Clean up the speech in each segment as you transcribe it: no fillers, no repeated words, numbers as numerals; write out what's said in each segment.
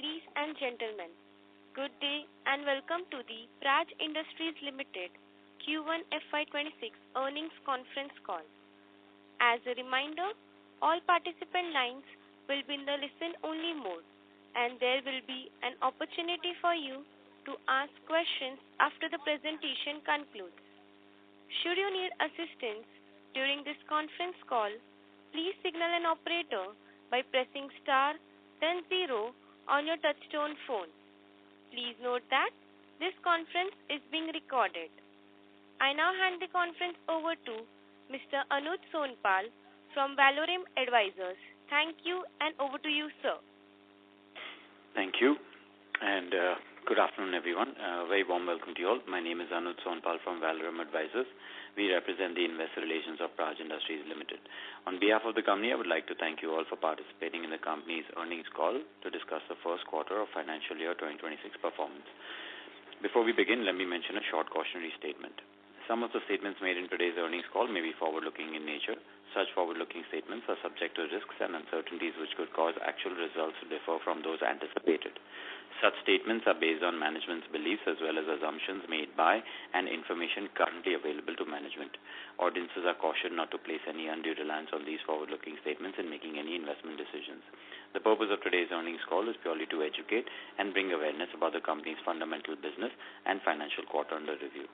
Ladies and gentlemen, good day and welcome to the Praj Industries Limited Q1 FY26 earnings conference call. As a reminder, all participant lines will be in the listen-only mode, and there will be an opportunity for you to ask questions after the presentation concludes. Should you need assistance during this conference call, please signal an operator by pressing star then 0 on your touchtone phone. Please note that this conference is being recorded. I now hand the conference over to Mr. Anuj Sonpal from Valorem Advisors. Thank you, and over to you, sir. Thank you, and good afternoon, everyone. Very warm welcome to you all. My name is Anuj Sonpal from Valorem Advisors. We represent the investor relations of Praj Industries Limited. On behalf of the company, I would like to thank you all for participating in the company's earnings call to discuss the first quarter of financial year 2026 performance. Before we begin, let me mention a short cautionary statement. Some of the statements made in today's earnings call may be forward-looking in nature. Such forward-looking statements are subject to risks and uncertainties which could cause actual results to differ from those anticipated. Such statements are based on management's beliefs as well as assumptions made by and information currently available to management. Audiences are cautioned not to place any undue reliance on these forward-looking statements in making any investment decisions. The purpose of today's earnings call is purely to educate and bring awareness about the company's fundamental business and financial quarter under review.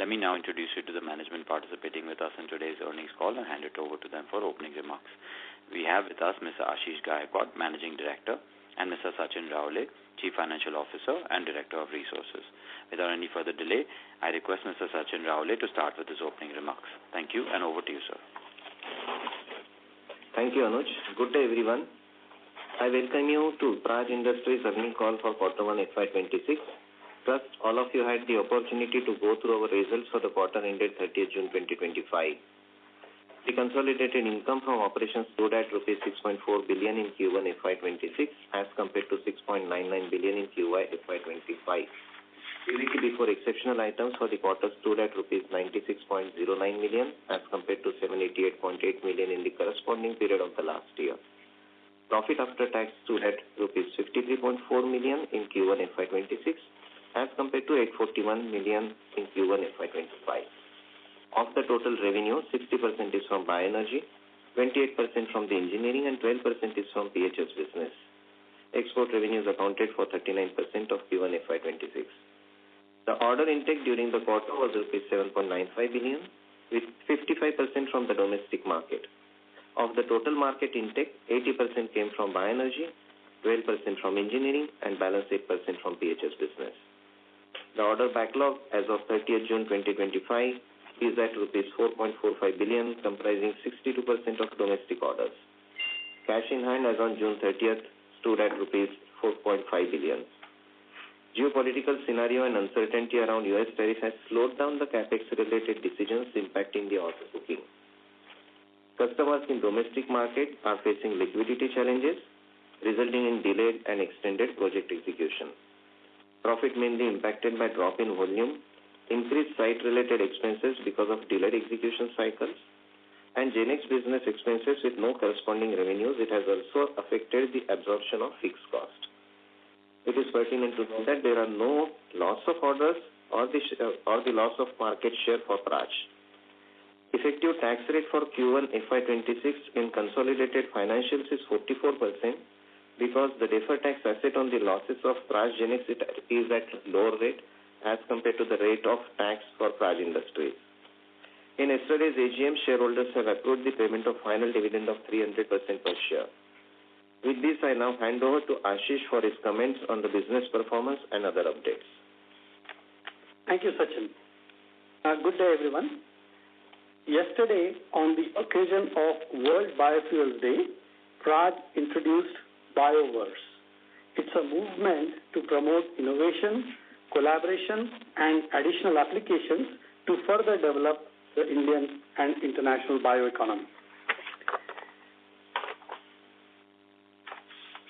Let me now introduce you to the management participating with us in today's earnings call and hand it over to them for opening remarks. We have with us Mr. Ashish Gaikwad, Managing Director, and Mr. Sachin Raole, Chief Financial Officer and Director of Resources. Without any further delay, I request Mr. Sachin Raole to start with his opening remarks. Thank you, and over to you, sir. Thank you, Anuj. Good day, everyone. I welcome you to Praj Industries earnings call for Q1 FY26. First, all of you had the opportunity to go through our results for the quarter ended 30th June 2025. The consolidated income from operations stood at Rs 6.4 billion in Q1 FY26 as compared to 6.99 billion in Q1 FY25. PBT before exceptional items for the quarter stood at Rs 96.09 million as compared to 788.8 million in the corresponding period of the last year. Profit after tax stood at Rs 53.4 million in Q1 FY26 as compared to 841 million in Q1 FY25. Of the total revenue, 60% is from bioenergy, 28% from the engineering, and 12% is from PHS business. Export revenues accounted for 39% of Q1 FY26. The order intake during the quarter was Rs 7.95 billion, with 55% from the domestic market. Of the total market intake, 80% came from bioenergy, 12% from engineering, and balance 8% from PHS business. The order backlog as of 30th June 2025 is at Rs 4.45 billion, comprising 62% of domestic orders. Cash in hand as on June 30th stood at Rs 4.5 billion. Geopolitical scenario and uncertainty around US tariff has slowed down the capex-related decisions impacting the order booking. Customers in domestic market are facing liquidity challenges, resulting in delayed and extended project execution. Profit mainly impacted by drop in volume, increased site-related expenses because of delayed execution cycles, and GenX business expenses with no corresponding revenues. It has also affected the absorption of fixed cost. It is pertinent to note that there are no loss of orders or the loss of market share for Praj. Effective tax rate for Q1 FY26 in consolidated financials is 44%. Because the deferred tax asset on the losses of Praj GenX is at lower rate as compared to the rate of tax for Praj Industries. In yesterday's AGM, shareholders have approved the payment of final dividend of 300% per share. With this, I now hand over to Ashish for his comments on the business performance and other updates. Thank you, Sachin. Good day, everyone. Yesterday, on the occasion of World Biofuels Day, Praj introduced Bioverse. It's a movement to promote innovation, collaboration, and additional applications to further develop the Indian and international bioeconomy.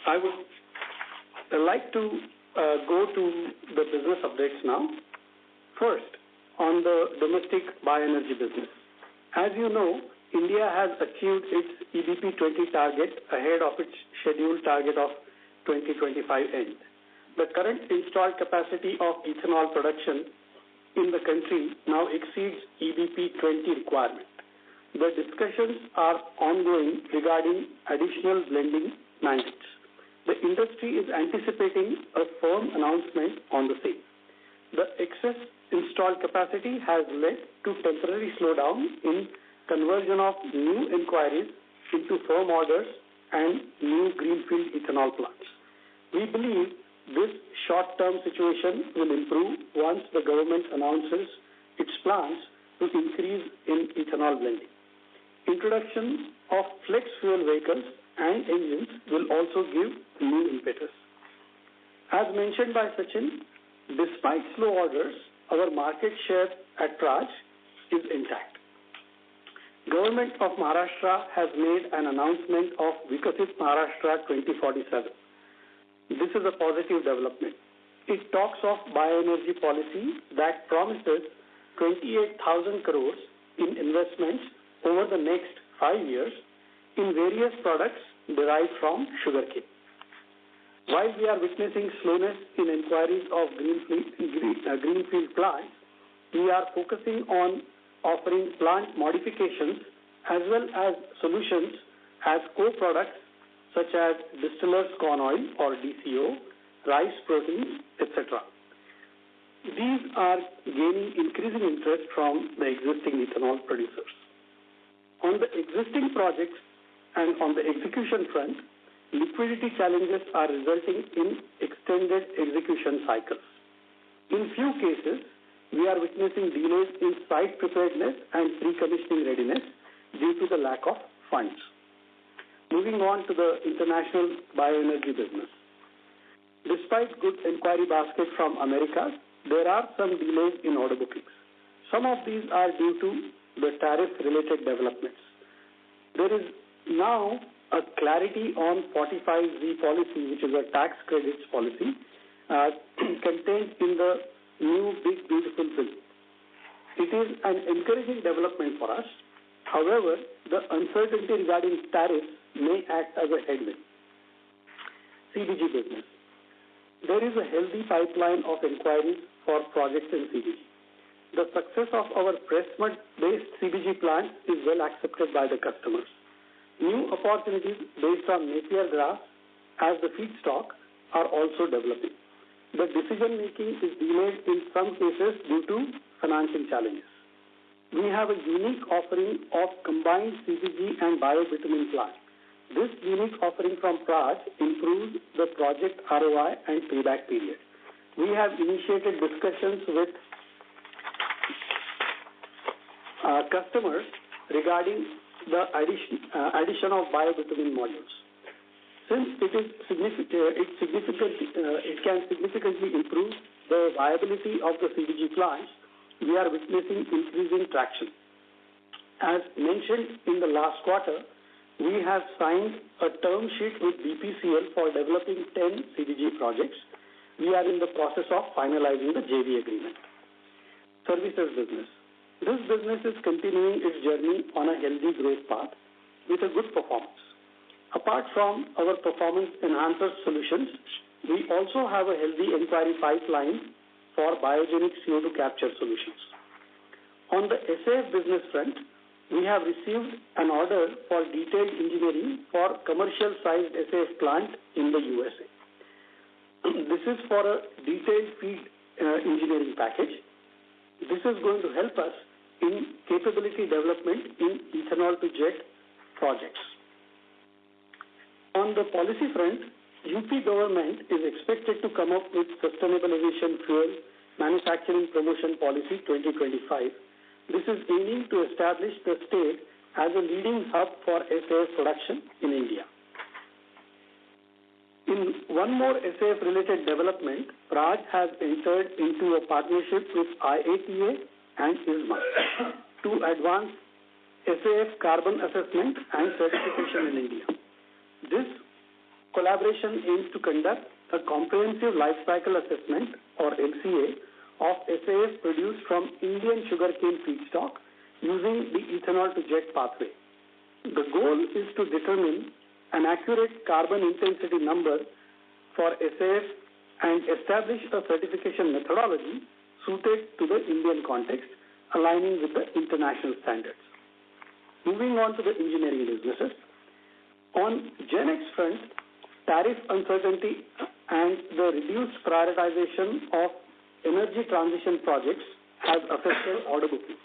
I would like to go to the business updates now. First, on the domestic bioenergy business. As you know, India has achieved its EBP 20 target ahead of its scheduled target of 2025 end. The current installed capacity of ethanol production in the country now exceeds EBP 20 requirement. The discussions are ongoing regarding additional blending mandates. The industry is anticipating a firm announcement on the same. The excess installed capacity has led to temporary slowdown in conversion of new inquiries into firm orders and new greenfield ethanol plants. We believe this short-term situation will improve once the government announces its plans to increase in ethanol blending. Introduction of flex fuel vehicles and engines will also give new impetus. As mentioned by Sachin, despite slow orders, our market share at Praj is intact. Government of Maharashtra has made an announcement of Vikasit Maharashtra 2047. This is a positive development. It talks of bioenergy policy that promises 28,000 crores in investments over the next 5 years in various products derived from sugarcane. While we are witnessing slowness in inquiries of greenfield plants, we are focusing on offering plant modifications as well as solutions as co-products such as distillers corn oil or DCO, rice proteins, etc. These are gaining increasing interest from the existing ethanol producers. On the existing projects and on the execution front, liquidity challenges are resulting in extended execution cycles. In few cases, we are witnessing delays in site preparedness and pre-commissioning readiness due to the lack of funds. Moving on to the international bioenergy business. Despite good inquiry basket from Americas, there are some delays in order bookings. Some of these are due to the tariff-related developments. There is now a clarity on 45Z policy, which is a tax credits policy, contained in the new Big Beautiful Bill. It is an encouraging development for us. However, the uncertainty regarding tariffs may act as a headwind. CBG business. There is a healthy pipeline of inquiries for projects in CBG. The success of our press mud-based CBG plant is well accepted by the customers. New opportunities based on Napier grass as the feedstock are also developing. The decision-making is delayed in some cases due to financing challenges. We have a unique offering of combined CBG and biobitumin plant. This unique offering from Praj improves the project ROI and payback period. We have initiated discussions with customers regarding the addition of biobitumin modules. Since it can significantly improve the viability of the CBG plants, we are witnessing increasing traction. As mentioned in the last quarter, we have signed a term sheet with BPCL for developing 10 CBG projects. We are in the process of finalizing the JV agreement. Services business. This business is continuing its journey on a healthy growth path with a good performance. Apart from our performance enhancer solutions, we also have a healthy inquiry pipeline for biogenic CO2 capture solutions. On the SAF business front, we have received an order for detailed engineering for commercial-sized SAF plant in the USA. This is for a detailed feed engineering package. This is going to help us in capability development in ethanol to jet projects. On the policy front, UP government is expected to come up with Sustainable Aviation Fuel Manufacturing Promotion Policy 2025. This is aiming to establish the state as a leading hub for SAF production in India. In one more SAF-related development, Praj has entered into a partnership with IATA and ISMA to advance SAF carbon assessment and certification in India. This collaboration aims to conduct a comprehensive life cycle assessment, or LCA, of SAF produced from Indian sugarcane feedstock using the ethanol to jet pathway. The goal is to determine an accurate carbon intensity number for SAF and establish a certification methodology suited to the Indian context, aligning with the international standards. Moving on to the engineering businesses. On GenX front, tariff uncertainty and the reduced prioritization of energy transition projects has affected order booking.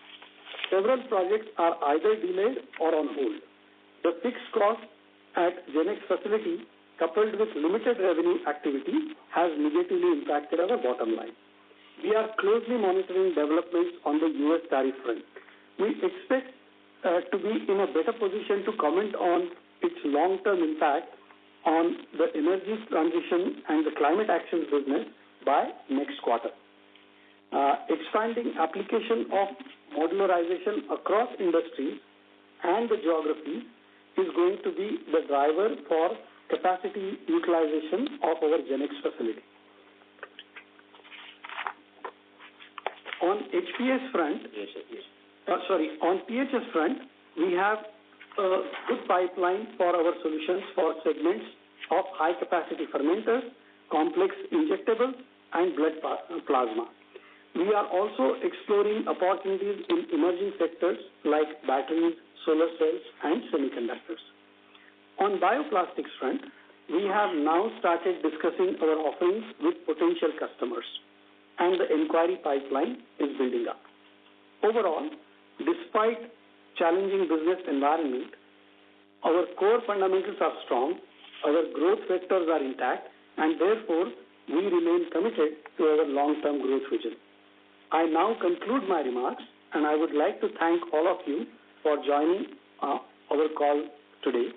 Several projects are either delayed or on hold. The fixed cost at GenX facility coupled with limited revenue activity has negatively impacted our bottom line. We are closely monitoring developments on the U.S. tariff front. We expect to be in a better position to comment on its long-term impact on the energy transition and the climate actions business by next quarter. Expanding application of modularization across industries and the geographies is going to be the driver for capacity utilization of our GenX facility. On HPS front, on PHS front, we have a good pipeline for our solutions for segments of high-capacity fermenters, complex injectables, and blood plasma. We are also exploring opportunities in emerging sectors like batteries, solar cells, and semiconductors. On bioplastics front, we have now started discussing our offerings with potential customers, and the inquiry pipeline is building up. Overall, despite challenging business environment, our core fundamentals are strong, our growth vectors are intact, and therefore, we remain committed to our long-term growth vision. I now conclude my remarks, and I would like to thank all of you for joining our call today.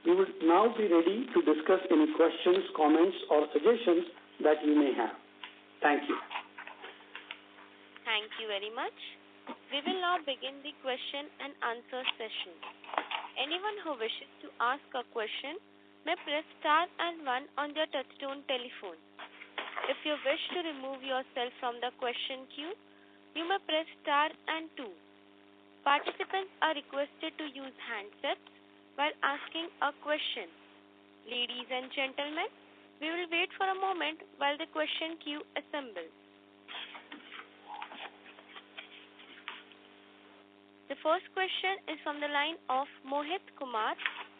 We would now be ready to discuss any questions, comments, or suggestions that you may have. Thank you. Thank you very much. We will now begin the question and answer session. Anyone who wishes to ask a question may press star and 1 on their touchtone telephone. If you wish to remove yourself from the question queue, you may press star and 2. Participants are requested to use handsets while asking a question. Ladies and gentlemen, we will wait for a moment while the question queue assembles. The first question is from the line of Mohit Kumar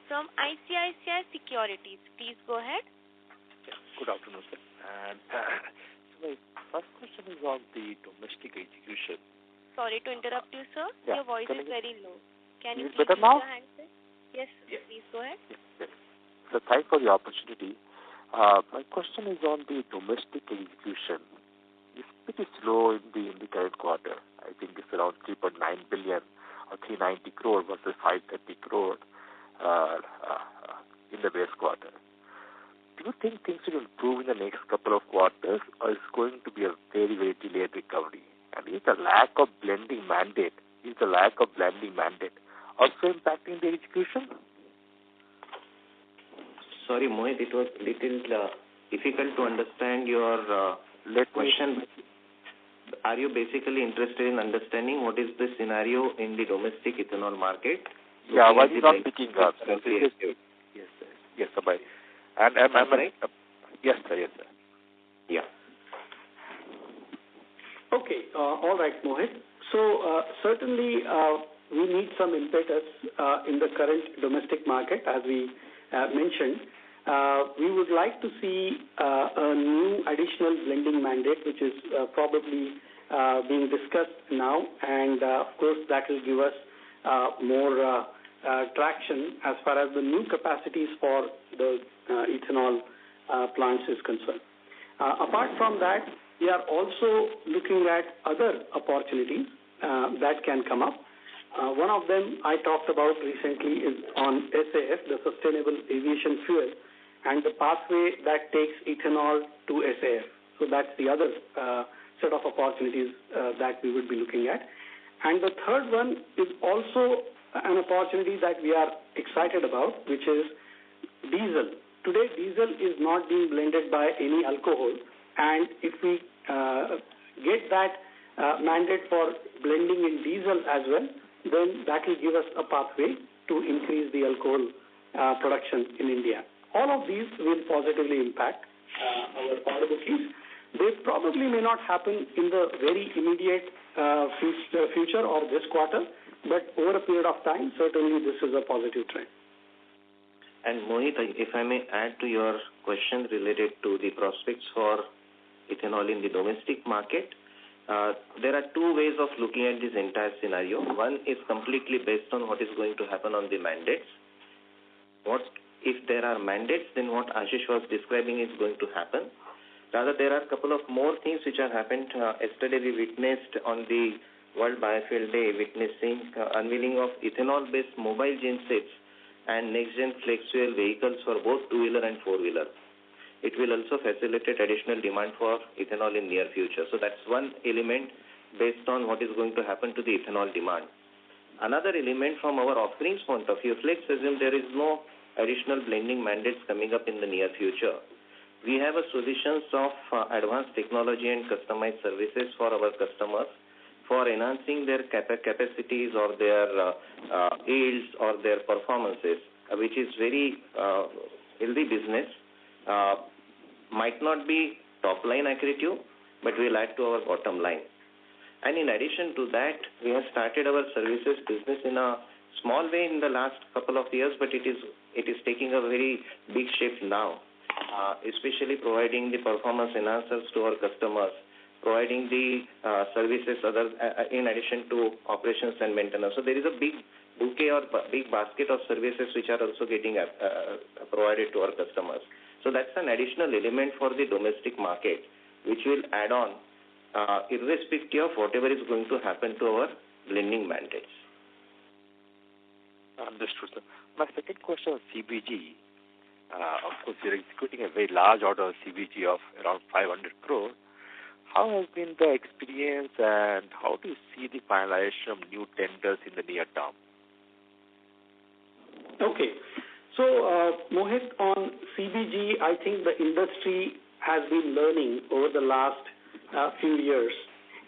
from ICICI Securities. Please go ahead. Yes, good afternoon, sir. And my first question is on the domestic execution. Sorry to interrupt you, sir. Yeah. Your voice is very low. Can you Is it please better use now? your handset? Yes, sir. Yes. Please go ahead. Yes. So thanks for the opportunity. My question is on the domestic execution. It's pretty slow in the current quarter. I think it's around 3.9 billion or 390 crore versus 530 crore in the base quarter. Do you think things will improve in the next couple of quarters, or is it going to be a very, very delayed recovery? And is the lack of blending mandate also impacting the execution? Sorry, Mohit, it was little difficult to understand your question. Are you basically interested in understanding what is the scenario in the domestic ethanol market? Yeah, why is it not picking up? Yes, sir. Yes, sir. Bye. And am I right? Yes, sir. Yeah. Okay, all right, Mohit. So certainly we need some impetus in the current domestic market, as we mentioned. We would like to see a new additional blending mandate, which is probably being discussed now, and of course that will give us more traction as far as the new capacities for the ethanol plants is concerned. Apart from that, we are also looking at other opportunities that can come up. One of them I talked about recently is on SAF, the Sustainable Aviation Fuel, and the pathway that takes ethanol to SAF. So that's the other set of opportunities that we would be looking at. And the third one is also an opportunity that we are excited about, which is diesel. Today, diesel is not being blended by any alcohol, and if we get that mandate for blending in diesel as well, then that will give us a pathway to increase the alcohol production in India. All of these will positively impact our order bookings. They probably may not happen in the very immediate future or this quarter, but over a period of time, certainly this is a positive trend. And Mohit, if I may add to your question related to the prospects for ethanol in the domestic market, there are two ways of looking at this entire scenario. One is completely based on what is going to happen on the mandates. What if there are mandates, then what Ashish was describing is going to happen. Rather, there are a couple of more things which have happened. Yesterday, we witnessed on the World Biofuel Day, witnessing unveiling of ethanol-based mobile gensets and next-gen flex fuel vehicles for both two-wheeler and four-wheeler. It will also facilitate additional demand for ethanol in near future. So that's one element based on what is going to happen to the ethanol demand. Another element from our offerings point of view, let's assume there is no additional blending mandates coming up in the near future. We have a solutions of advanced technology and customized services for our customers for enhancing their capacities or their yields or their performances, which is very healthy business. Might not be top line accretive, but will add to our bottom line. And in addition to that, we have started our services business in a small way in the last couple of years, but it is taking a very big shift now. Especially providing the performance enhancers to our customers, providing the services in addition to operations and maintenance. So there is a big bouquet or big basket of services which are also getting provided to our customers. So that's an additional element for the domestic market, which will add on irrespective of whatever is going to happen to our blending mandates. Understood, sir. My second question on CBG. Of course, you're executing a very large order of CBG of around 500 crore. How has been the experience and how do you see the finalization of new tenders in the near term? Okay. So, Mohit, on CBG, I think the industry has been learning over the last few years.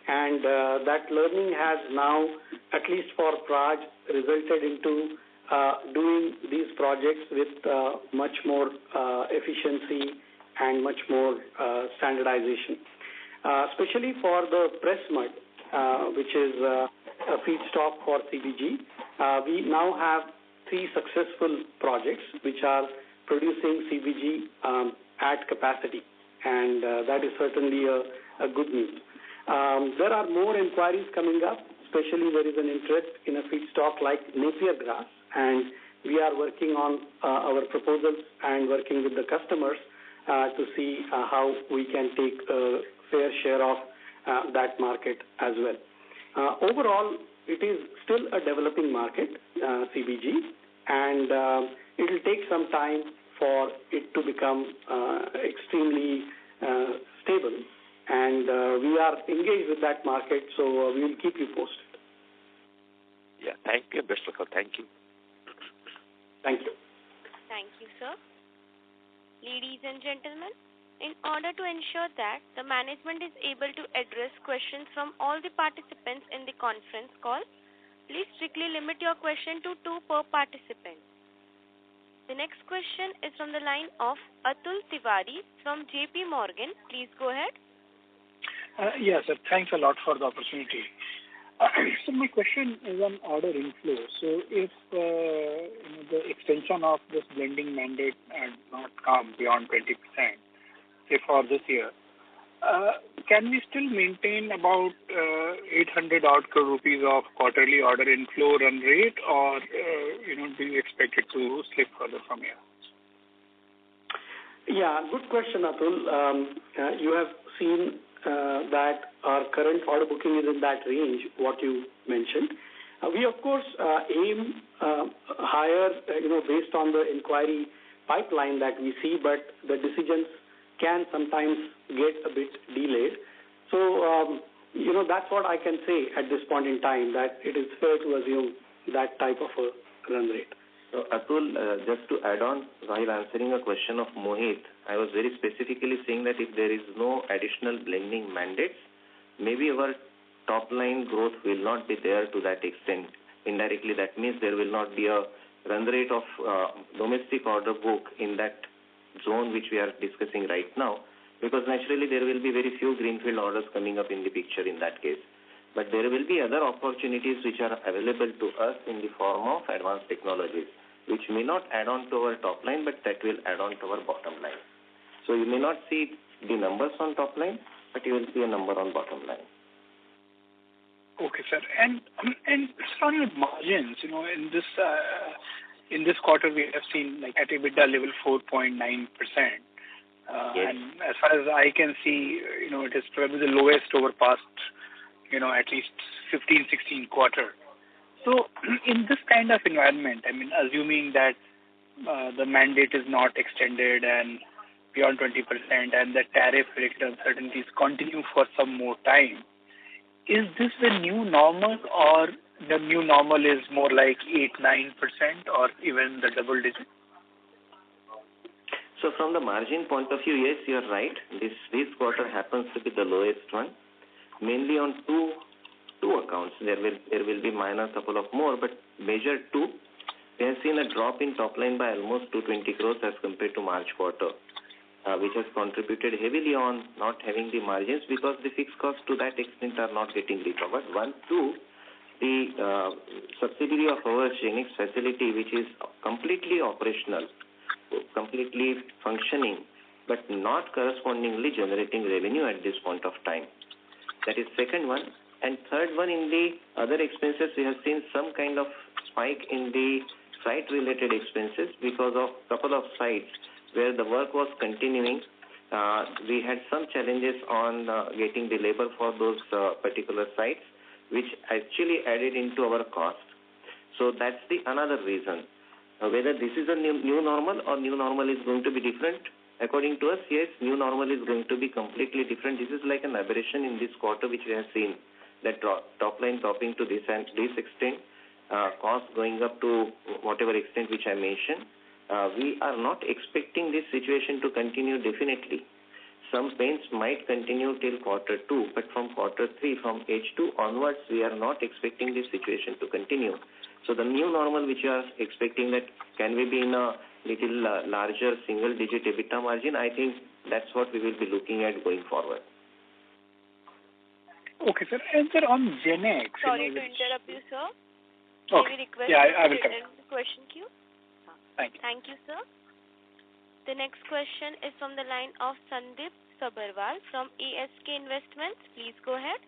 And that learning has now, at least for Praj, resulted into doing these projects with much more efficiency and much more standardization. Especially for the press mud, which is a feedstock for CBG, we now have 3 successful projects which are producing CBG at capacity, and that is certainly a good news. There are more inquiries coming up, especially there is an interest in a feedstock like Napier grass, and we are working on our proposals and working with the customers to see how we can take a fair share of that market as well. Overall, it is still a developing market, CBG, and it will take some time for it to become extremely stable. And we are engaged with that market, so we will keep you posted. Yeah, thank you, Mr. Concall. Thank you. Thank you. Thank you, sir. Ladies and gentlemen, in order to ensure that the management is able to address questions from all the participants in the conference call, please strictly limit your question to 2 per participant. The next question is from the line of Atul Tiwari from JP Morgan. Please go ahead. Yes, sir. Thanks a lot for the opportunity. So my question is on order inflow. So if the extension of this blending mandate had not come beyond 20%, say for this year, can we still maintain about 800 odd crore rupees of quarterly order inflow run rate, or do you expect it to slip further from here? Yeah, good question, Atul. You have seen that our current order booking is in that range, what you mentioned. We, of course, aim higher, based on the inquiry pipeline that we see, but the decisions can sometimes get a bit delayed. So, that's what I can say at this point in time, that it is fair to assume that type of a run rate. So, Atul, just to add on, while answering a question of Mohit, I was very specifically saying that if there is no additional blending mandates, maybe our top line growth will not be there to that extent. Indirectly, that means there will not be a run rate of domestic order book in that zone which we are discussing right now, because naturally there will be very few greenfield orders coming up in the picture in that case. But there will be other opportunities which are available to us in the form of advanced technologies, which may not add on to our top line, but that will add on to our bottom line. So you may not see the numbers on top line, but you will see a number on bottom line. Okay, sir. And on your margins, in this quarter we have seen like at EBITDA level 4.9%. Yes. And as far as I can see, it is probably the lowest over past, at least 15, 16 quarter. So in this kind of environment, assuming that the mandate is not extended and beyond 20% and the tariff-related uncertainties continue for some more time, is this the new normal, or the new normal is more like 8-9% or even the double digit? So from the margin point of view, yes, you are right. This quarter happens to be the lowest one, mainly on two accounts. There will be minor couple of more, but major two. We have seen a drop in top line by almost 220 crores as compared to March quarter, which has contributed heavily on not having the margins, because the fixed costs to that extent are not getting recovered. One, two, the subsidiary of our Genix facility, which is completely operational, completely functioning, but not correspondingly generating revenue at this point of time. That is second one. And third one, in the other expenses, we have seen some kind of spike in the site-related expenses because of couple of sites where the work was continuing. We had some challenges on getting the labor for those particular sites, which actually added into our cost. So that's the another reason. Whether this is a new normal or new normal is going to be different, according to us, yes, new normal is going to be completely different. This is like an aberration in this quarter which we have seen, that top line dropping to this and this extent, cost going up to whatever extent which I mentioned. We are not expecting this situation to continue definitely. Some pains might continue till quarter 2, but from quarter 3, from H2 onwards, we are not expecting this situation to continue. So the new normal which you are expecting, that can we be in a little larger single-digit EBITDA margin, I think that's what we will be looking at going forward. Okay, sir. And sir, on Genix... Sorry to interrupt you, sir. Okay. May we request I will come. question queue? Thank you. Thank you, sir. The next question is from the line of Sandeep Sabarwal from ASK Investments. Please go ahead.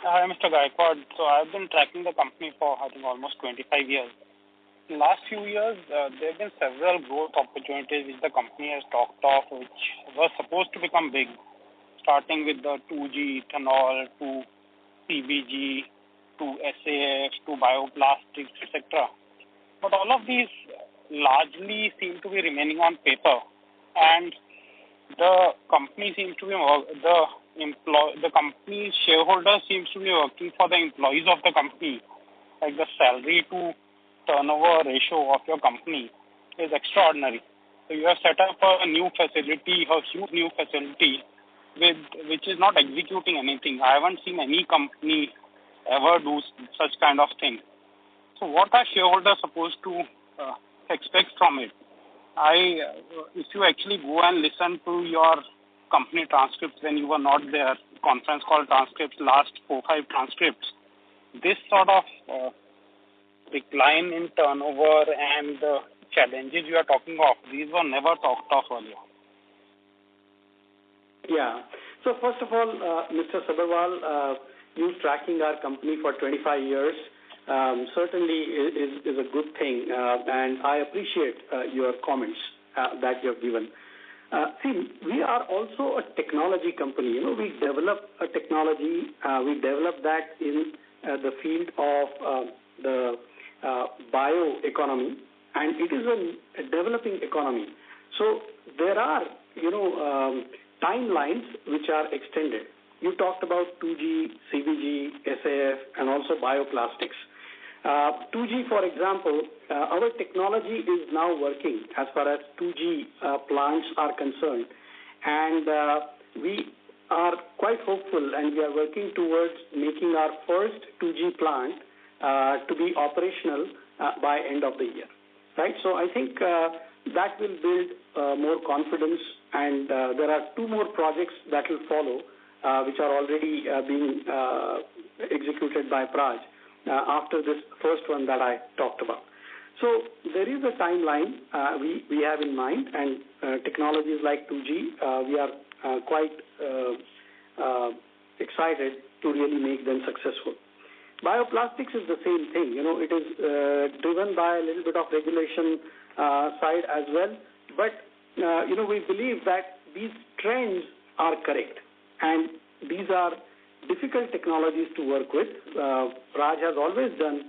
Hi, Mr. Gaikwad. So I've been tracking the company for, I think, almost 25 years. In the last few years, there have been several growth opportunities which the company has talked of, which were supposed to become big, starting with the 2G ethanol, to CBG, to SAF, to bioplastics, etc. But all of these largely seem to be remaining on paper, and the company seems to be the company's shareholders seems to be working for the employees of the company. Like the salary to turnover ratio of your company is extraordinary. So you have set up a new facility, a huge new facility, which is not executing anything. I haven't seen any company ever do such kind of thing. So what are shareholders supposed to expect from it? If you actually go and listen to your company transcripts when you were not there, conference call transcripts, last 4-5 transcripts, this sort of decline in turnover and the challenges you are talking of, these were never talked of earlier. Yeah. So first of all, Mr. Sabarwal, you tracking our company for 25 years certainly is a good thing, and I appreciate your comments that you have given. See, we are also a technology company. We develop a technology. We develop that in the field of the bioeconomy, and it is a developing economy. So there are, timelines which are extended. You talked about 2G, CBG, SAF, and also bioplastics. 2G, for example, our technology is now working as far as 2G plants are concerned. And we are quite hopeful, and we are working towards making our first 2G plant to be operational by end of the year. Right? So I think that will build more confidence, and there are two more projects that will follow, which are already being executed by Praj after this first one that I talked about. So there is a timeline we have in mind, and technologies like 2G, we are quite excited to really make them successful. Bioplastics is the same thing. It is driven by a little bit of regulation side as well, but we believe that these trends are correct, and these are difficult technologies to work with. Praj has always done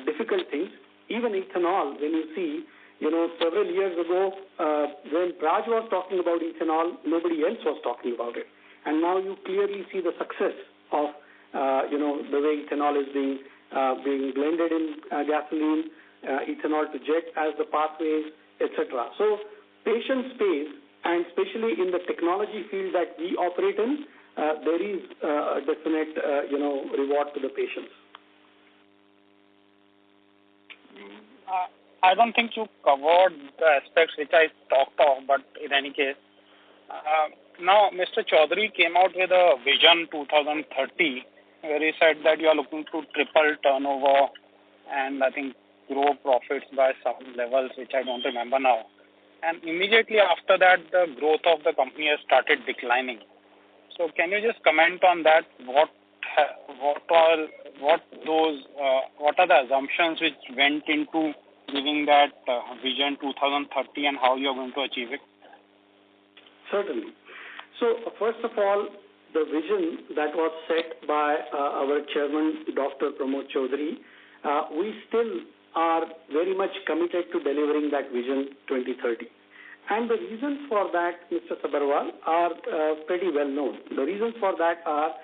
difficult things. Even ethanol, when you see, several years ago, when Praj was talking about ethanol, nobody else was talking about it. And now you clearly see the success of, the way ethanol is being blended in gasoline, ethanol to jet as the pathways, etc. So patience pays, and especially in the technology field that we operate in, there is a definite, reward to the patients. I don't think you covered the aspects which I talked of, but in any case, now Mr. Chaudhary came out with a vision 2030, where he said that you are looking to triple turnover and I think grow profits by some levels, which I don't remember now. And immediately after that, the growth of the company has started declining. So can you just comment on that? What are the assumptions which went into giving that vision 2030 and how you are going to achieve it? Certainly. So first of all, the vision that was set by our chairman, Dr. Pramod Chaudhary, we still are very much committed to delivering that vision 2030. And the reasons for that, Mr. Sabharwal, are pretty well known. The reasons for that are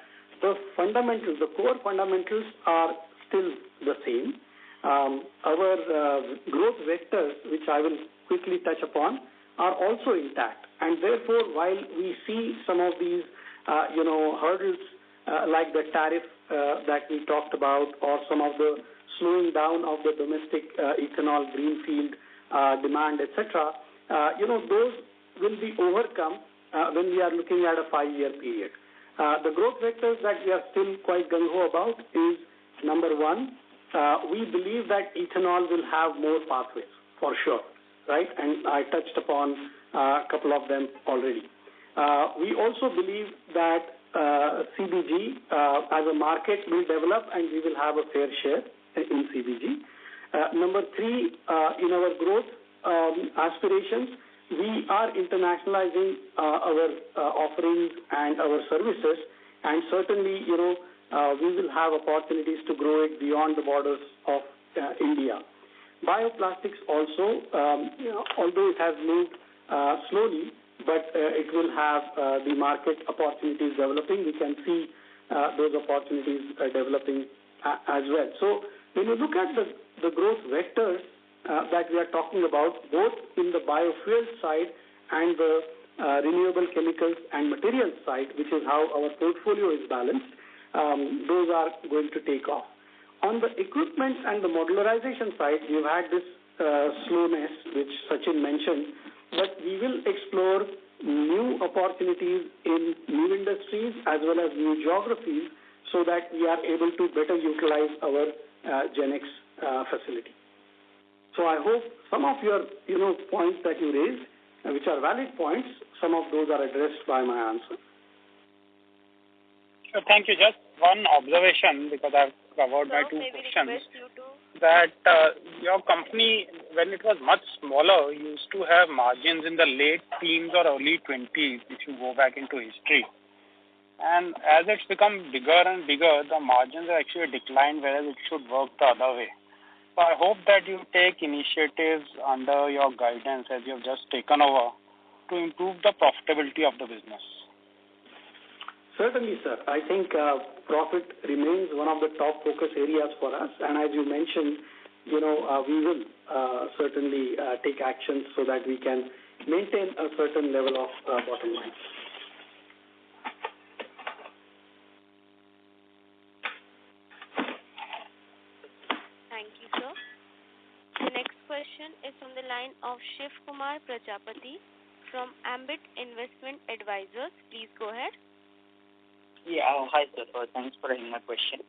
the fundamentals, the core fundamentals are still the same. Our growth vectors, which I will quickly touch upon, are also intact. And therefore, while we see some of these, hurdles like the tariff that we talked about, or some of the slowing down of the domestic ethanol greenfield demand, etc., those will be overcome when we are looking at a 5-year period. The growth vectors that we are still quite gung-ho about is, number one, we believe that ethanol will have more pathways, for sure, right? And I touched upon a couple of them already. We also believe that CBG as a market will develop and we will have a fair share in CBG. Number three, in our growth aspirations, we are internationalizing our offerings and our services, and certainly, we will have opportunities to grow it beyond the borders of India. Bioplastics also, although it has moved slowly, but it will have the market opportunities developing. We can see those opportunities developing as well. So when you look at the growth vectors that we are talking about, both in the biofuel side and the renewable chemicals and materials side, which is how our portfolio is balanced, those are going to take off. On the equipment and the modularization side, we've had this slowness, which Sachin mentioned, but we will explore new opportunities in new industries as well as new geographies so that we are able to better utilize our GenX facility. So I hope some of your points that you raised, which are valid points, some of those are addressed by my answer. So thank you. Just one observation, because I've covered my two questions, that your company, when it was much smaller, used to have margins in the late teens or early 20s, if you go back into history. And as it's become bigger and bigger, the margins have actually declined, whereas it should work the other way. So I hope that you take initiatives under your guidance, as you have just taken over, to improve the profitability of the business. Certainly, sir. I think profit remains one of the top focus areas for us. And as you mentioned, we will certainly take actions so that we can maintain a certain level of bottom line. Thank you, sir. The next question question is from the line of Shiv Kumar Prajapati from Ambit Investment Advisors. Please go ahead. Yeah, hi sir. Thanks for having my question.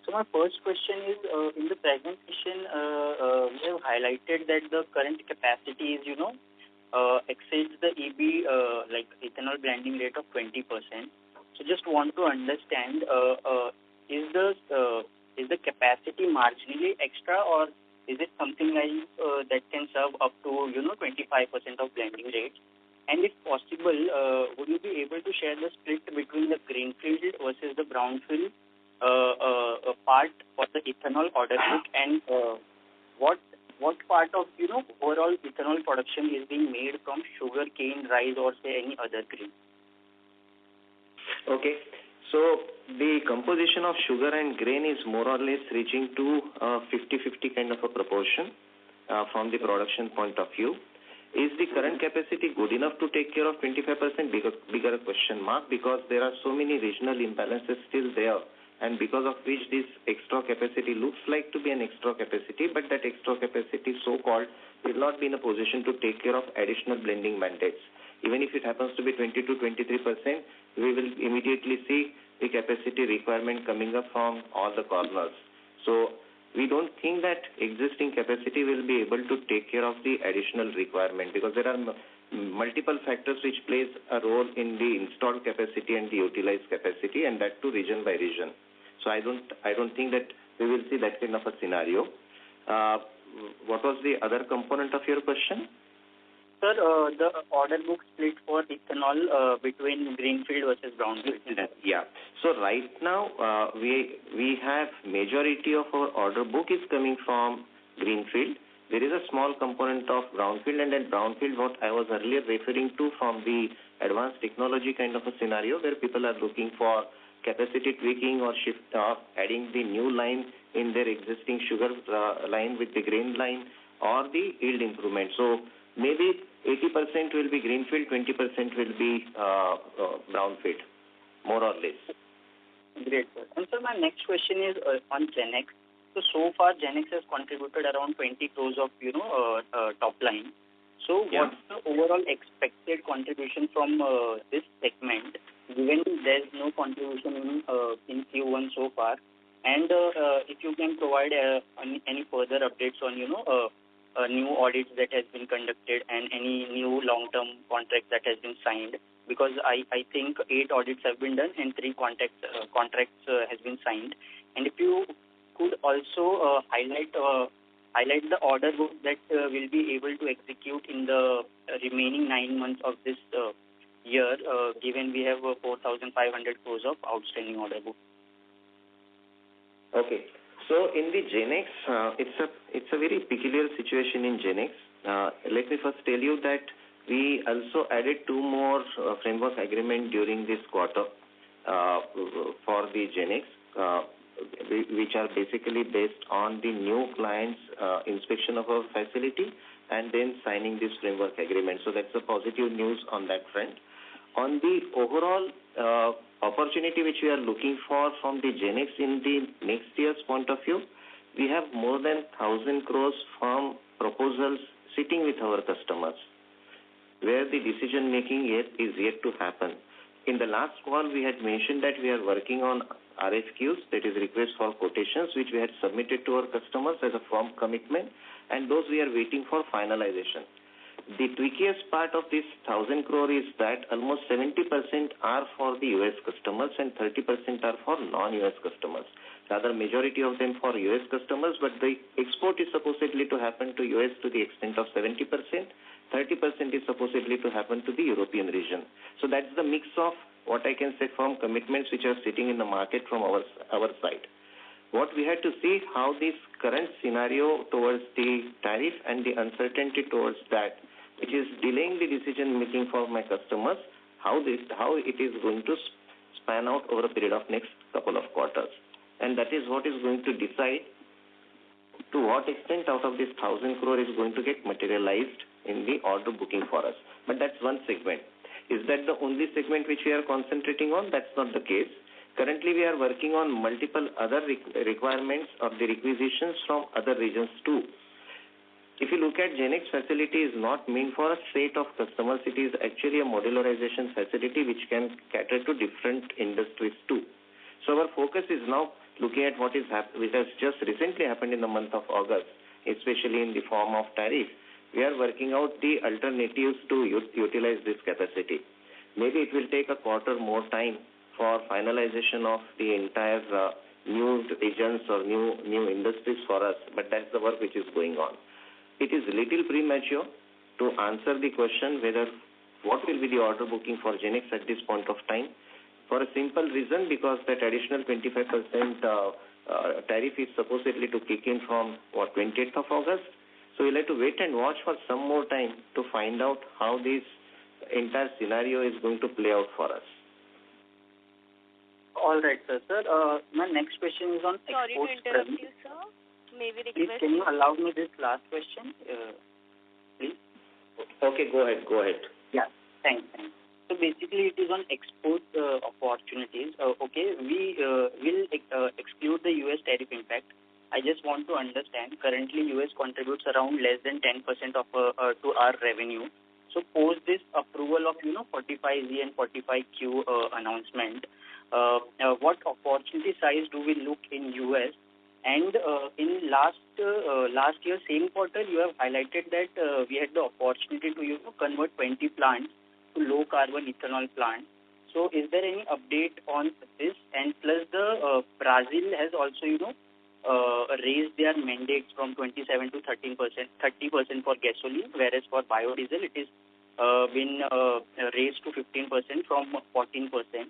So my first question is, in the presentation, we have highlighted that the current capacity is, exceeds the EB, like ethanol blending rate of 20%. So just want to understand, is the capacity marginally extra, or is it something like that can serve up to 25% of blending rate? And if possible, would you be able to share the split between the greenfield versus the brownfield part for the ethanol order book, and what part of overall ethanol production is being made from sugar cane, rice, or say any other grain? Okay. So the composition of sugar and grain is more or less reaching to 50-50 kind of a proportion from the production point of view. Is the current capacity good enough to take care of 25%? Bigger question mark, because there are so many regional imbalances still there, and because of which this extra capacity looks like to be an extra capacity, but that extra capacity, so-called, will not be in a position to take care of additional blending mandates. Even if it happens to be 20 to 23%, we will immediately see the capacity requirement coming up from all the corners. So we don't think that existing capacity will be able to take care of the additional requirement, because there are multiple factors which plays a role in the installed capacity and the utilized capacity, and that too region by region. So I don't think that we will see that kind of a scenario. What was the other component of your question? Sir, the order book split for ethanol between greenfield versus brownfield. Yeah. So right now, we have majority of our order book is coming from greenfield. There is a small component of brownfield, and then brownfield, what I was earlier referring to from the advanced technology kind of a scenario, where people are looking for capacity tweaking or shift of adding the new line in their existing sugar line with the grain line, or the yield improvement. So maybe 80% will be greenfield, 20% will be brownfield, more or less. Great, sir. And sir, my next question is on Genex. So far, Genex has contributed around 20 crores of top line. So what's the overall expected contribution from this segment, given there's no contribution in Q1 so far? And if you can provide any further updates on new audits that has been conducted and any new long-term contracts that has been signed, because I think 8 audits have been done and 3 contracts has been signed. And if you could also highlight the order book that will be able to execute in the remaining 9 months of this year, given we have 4,500 crores of outstanding order book. Okay. So in the Genex, it's a very peculiar situation in Genex. Let me first tell you that we also added 2 more framework agreement during this quarter for the Genex, which are basically based on the new client's inspection of our facility and then signing this framework agreement. So that's a positive news on that front. On the overall opportunity which we are looking for from the Genex in the next year's point of view, we have more than 1,000 crores from proposals sitting with our customers, where the decision making is yet to happen. In the last call, we had mentioned that we are working on RFQs, that is request for quotations, which we had submitted to our customers as a firm commitment, and those we are waiting for finalization. The trickiest part of this 1,000 crore is that almost 70% are for the US customers and 30% are for non-US customers. Rather, majority of them for US customers, but the export is supposedly to happen to US to the extent of 70%. 30% is supposedly to happen to the European region. So that's the mix of what I can say firm commitments which are sitting in the market from our side. What we had to see how this current scenario towards the tariff and the uncertainty towards that, which is delaying the decision making for my customers, how it is going to span out over a period of next couple of quarters. And that is what is going to decide to what extent out of this 1,000 crore is going to get materialized in the order booking for us. But that's one segment. Is that the only segment which we are concentrating on? That's not the case. Currently, we are working on multiple other requirements or the requisitions from other regions too. If you look at GenX facility is not meant for a set of customers. It is actually a modularization facility which can cater to different industries too. So our focus is now looking at which has just recently happened in the month of August, especially in the form of tariff. We are working out the alternatives to utilize this capacity. Maybe it will take a quarter more time for finalization of the entire new regions or new industries for us, but that's the work which is going on. It is a little premature to answer the question whether what will be the order booking for GenX at this point of time, for a simple reason, because that additional 25% tariff is supposedly to kick in from 28th of August. So we'll have to wait and watch for some more time to find out how this entire scenario is going to play out for us. All right, sir. Sir, my next question is on Sorry to exports interrupt front. you, sir. May we Please, request can you allow me this last question, please? Okay, go ahead. Yeah, thanks. So basically, it is on export opportunities. Okay, we will exclude the U.S. tariff impact. I just want to understand. Currently, U.S. contributes around less than 10% of to our revenue. So post this approval of 45Z and 45Q announcement, what opportunity size do we look in U.S.? And in last year, same quarter, you have highlighted that we had the opportunity to convert 20 plants to low carbon ethanol plants. So is there any update on this? And plus the Brazil has also raised their mandates from 27 to 30% for gasoline, whereas for biodiesel it is been raised to 15% from 14%.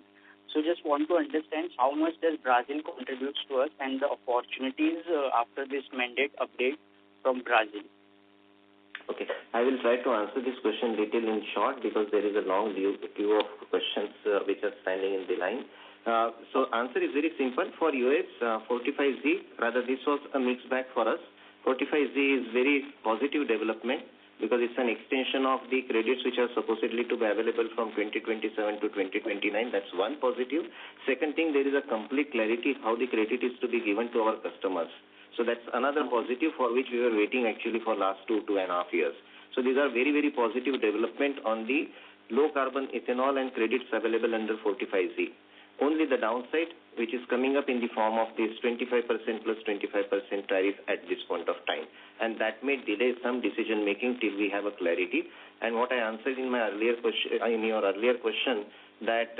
So just want to understand how much does Brazil contributes to us and the opportunities after this mandate update from Brazil. Okay, I will try to answer this question little in short because there is a long queue of questions which are standing in the line. So answer is very simple. For US 45Z, rather this was a mixed bag for us. 45Z is very positive development because it's an extension of the credits which are supposedly to be available from 2027 to 2029. That's one positive. Second thing, there is a complete clarity how the credit is to be given to our customers. So that's another positive for which we were waiting actually for last 2.5 years. So these are very, very positive development on the low carbon ethanol and credits available under 45Z. Only the downside, which is coming up in the form of this 25% plus 25% tariff at this point of time. And that may delay some decision making till we have a clarity. And what I answered in my earlier question, in your earlier question, that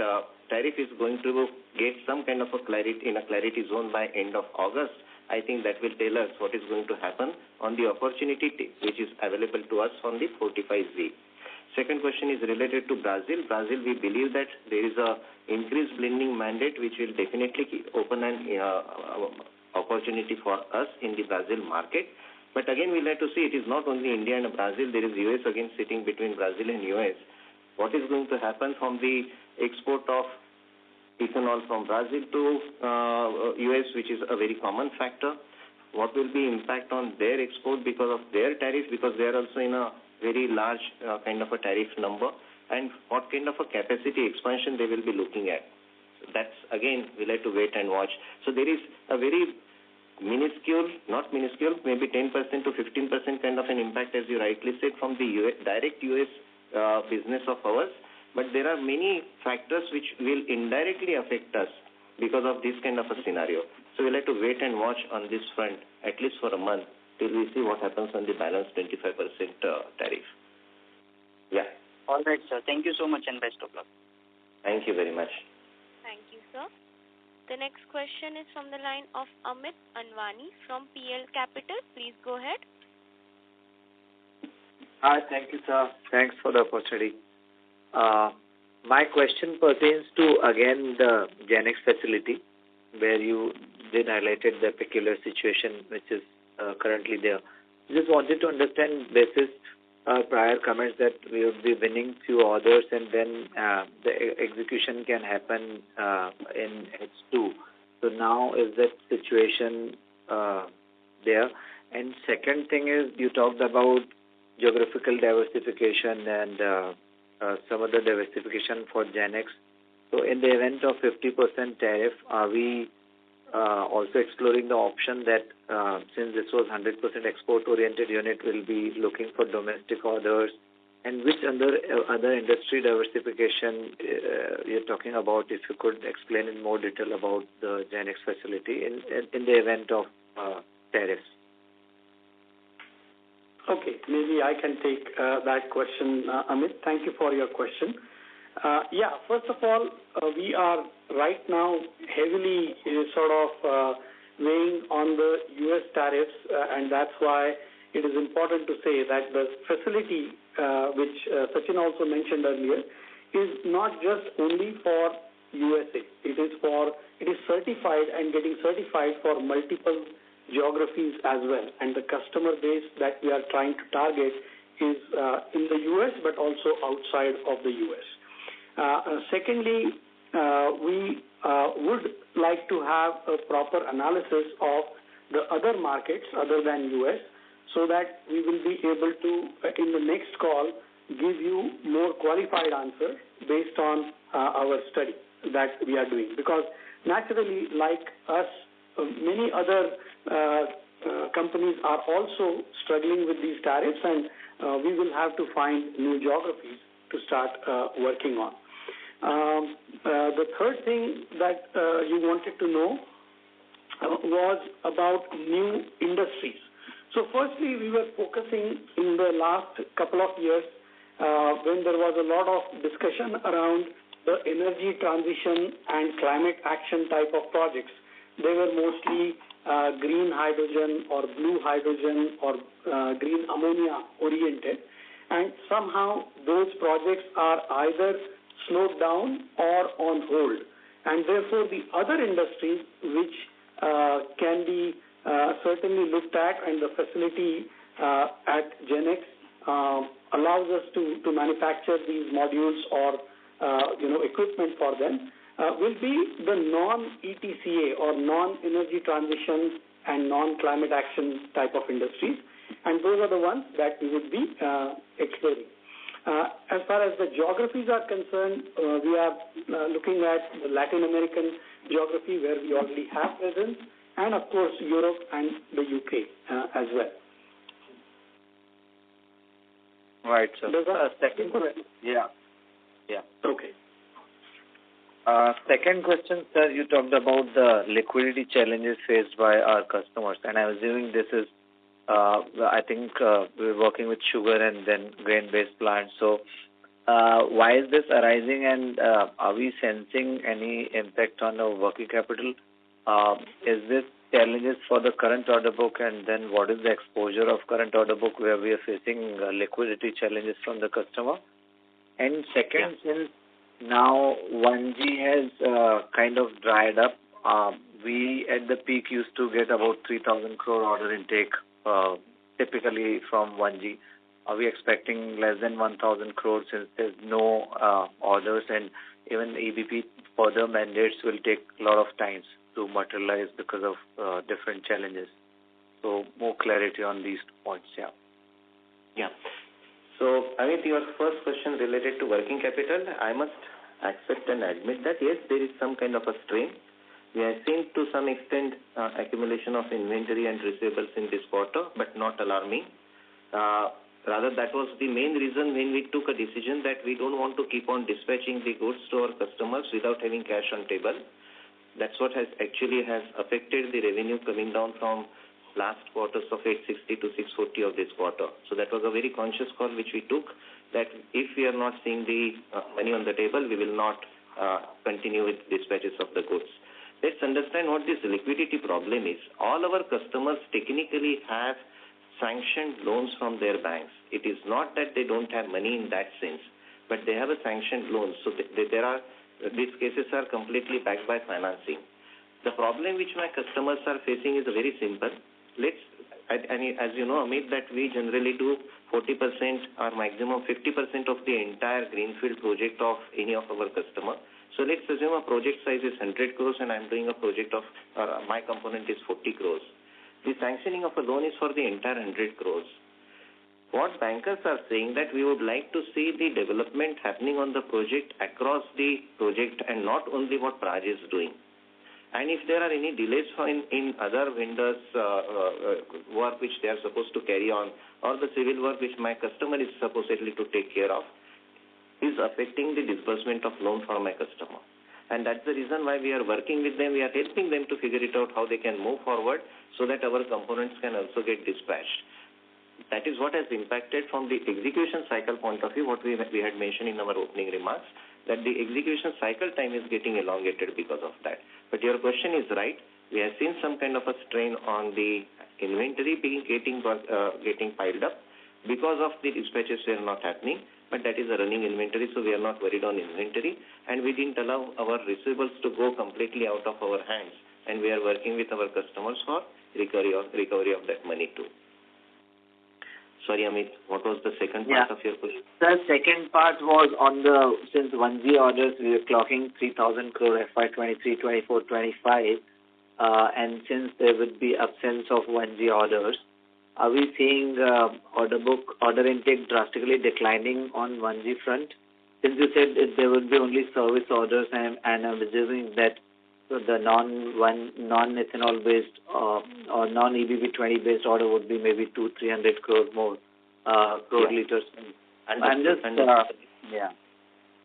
tariff is going to get some kind of a clarity zone by end of August. I think that will tell us what is going to happen on the opportunity which is available to us on the 45Z. Second question is related to Brazil. Brazil, we believe that there is a increased blending mandate which will definitely open an opportunity for us in the Brazil market. But again, we'll have to see it is not only India and Brazil. There is US again sitting between Brazil and US. What is going to happen from the export of ethanol from Brazil to US, which is a very common factor? What will be impact on their export because of their tariff, because they are also in a very large kind of a tariff number, and what kind of a capacity expansion they will be looking at. So that's again, we'll have to wait and watch. So there is a very minuscule, not minuscule, maybe 10% to 15% kind of an impact, as you rightly said, from the direct US business of ours. But there are many factors which will indirectly affect us because of this kind of a scenario. So we'll have to wait and watch on this front, at least for a month, till we see what happens on the balance 25% tariff. Yeah. All right, sir. Thank you so much and best of luck. Thank you very much. Thank you, sir. The next question is from the line of Amit Anwani from PL Capital. Please go ahead. Hi, thank you, sir. Thanks for the opportunity. My question pertains to, again, the GenX facility, where you did highlighted the peculiar situation which is currently there. Just wanted to understand basis prior comments that we would be winning few orders and then the execution can happen in H2. So now is that situation there? And second thing is you talked about geographical diversification and some other diversification for GenX. So in the event of 50% tariff, are we also exploring the option that since this was 100% export-oriented unit, will be looking for domestic orders, and which other industry diversification you're talking about? If you could explain in more detail about the GenX facility in the event of tariffs. Okay, maybe I can take that question, Amit. Thank you for your question. First of all, we are right now heavily weighing on the U.S. tariffs, and that's why it is important to say that the facility, which Sachin also mentioned earlier, is not just only for USA. It is certified and getting certified for multiple geographies as well, and the customer base that we are trying to target is in the U.S. but also outside of the U.S. Secondly, we would like to have a proper analysis of the other markets other than U.S. so that we will be able to, in the next call, give you more qualified answers based on our study that we are doing. Because naturally, like us, many other companies are also struggling with these tariffs, and we will have to find new geographies to start working on. The third thing that you wanted to know was about new industries. So firstly, we were focusing in the last couple of years when there was a lot of discussion around the energy transition and climate action type of projects. They were mostly green hydrogen or blue hydrogen or green ammonia oriented, and somehow those projects are either slowed down or on hold, and therefore the other industries which can be certainly looked at, and the facility at GenX allows us to manufacture these modules or equipment for them, will be the non-ETCA or non-energy transition and non-climate action type of industries, and those are the ones that we would be exploring. As far as the geographies are concerned, we are looking at the Latin American geography where we already have presence, and of course Europe and the UK as well. Right, sir. Second question. Yeah. Okay. Second question, sir. You talked about the liquidity challenges faced by our customers, and I'm assuming this is, I think we're working with sugar and then grain-based plants. So, why is this arising, and are we sensing any impact on our working capital? Is this challenges for the current order book, and then what is the exposure of current order book where we are facing liquidity challenges from the customer? And second, since now 1G has kind of dried up, we at the peak used to get about 3,000 crore order intake typically from 1G. Are we expecting less than 1,000 crores since there's no orders, and even EBP further mandates will take a lot of time to materialize because of different challenges? So more clarity on these points, Yeah. So, Amit, your first question related to working capital, I must accept and admit that yes, there is some kind of a strain. We have seen to some extent accumulation of inventory and receivables in this quarter, but not alarming. Rather, that was the main reason when we took a decision that we don't want to keep on dispatching the goods to our customers without having cash on table. That's what has affected the revenue coming down from last quarters of 860 to 640 of this quarter. So that was a very conscious call which we took, that if we are not seeing the money on the table, we will not continue with dispatches of the goods. Let's understand what this liquidity problem is. All our customers technically have sanctioned loans from their banks. It is not that they don't have money in that sense, but they have a sanctioned loan. So these cases are completely backed by financing. The problem which my customers are facing is very simple. As you know, Amit, that we generally do 40% or maximum 50% of the entire greenfield project of any of our customer. So let's assume a project size is 100 crores and I'm doing a project of, my component is 40 crores. The sanctioning of a loan is for the entire 100 crores. What bankers are saying that we would like to see the development happening on the project across the project and not only what Praj is doing. And if there are any delays in other vendors' work which they are supposed to carry on, or the civil work which my customer is supposedly to take care of, is affecting the disbursement of loan for my customer. And that's the reason why we are working with them. We are helping them to figure it out how they can move forward so that our components can also get dispatched. That is what has impacted from the execution cycle point of view, what we had mentioned in our opening remarks, that the execution cycle time is getting elongated because of that. But your question is right. We have seen some kind of a strain on the inventory getting piled up because of the dispatches were not happening, but that is a running inventory, so we are not worried on inventory, and we didn't allow our receivables to go completely out of our hands, and we are working with our customers for recovery of that money too. Sorry, Amit, what was the second part of your question? The second part was on since 1G orders, we are clocking 3,000 crore FY 23, 24, 25, and since there would be absence of 1G orders, are we seeing order intake drastically declining on 1G front? Since you said there would be only service orders, and I'm assuming that the non-ethanol based or non-EBB 20 based order would be maybe 200-300 crore more liters.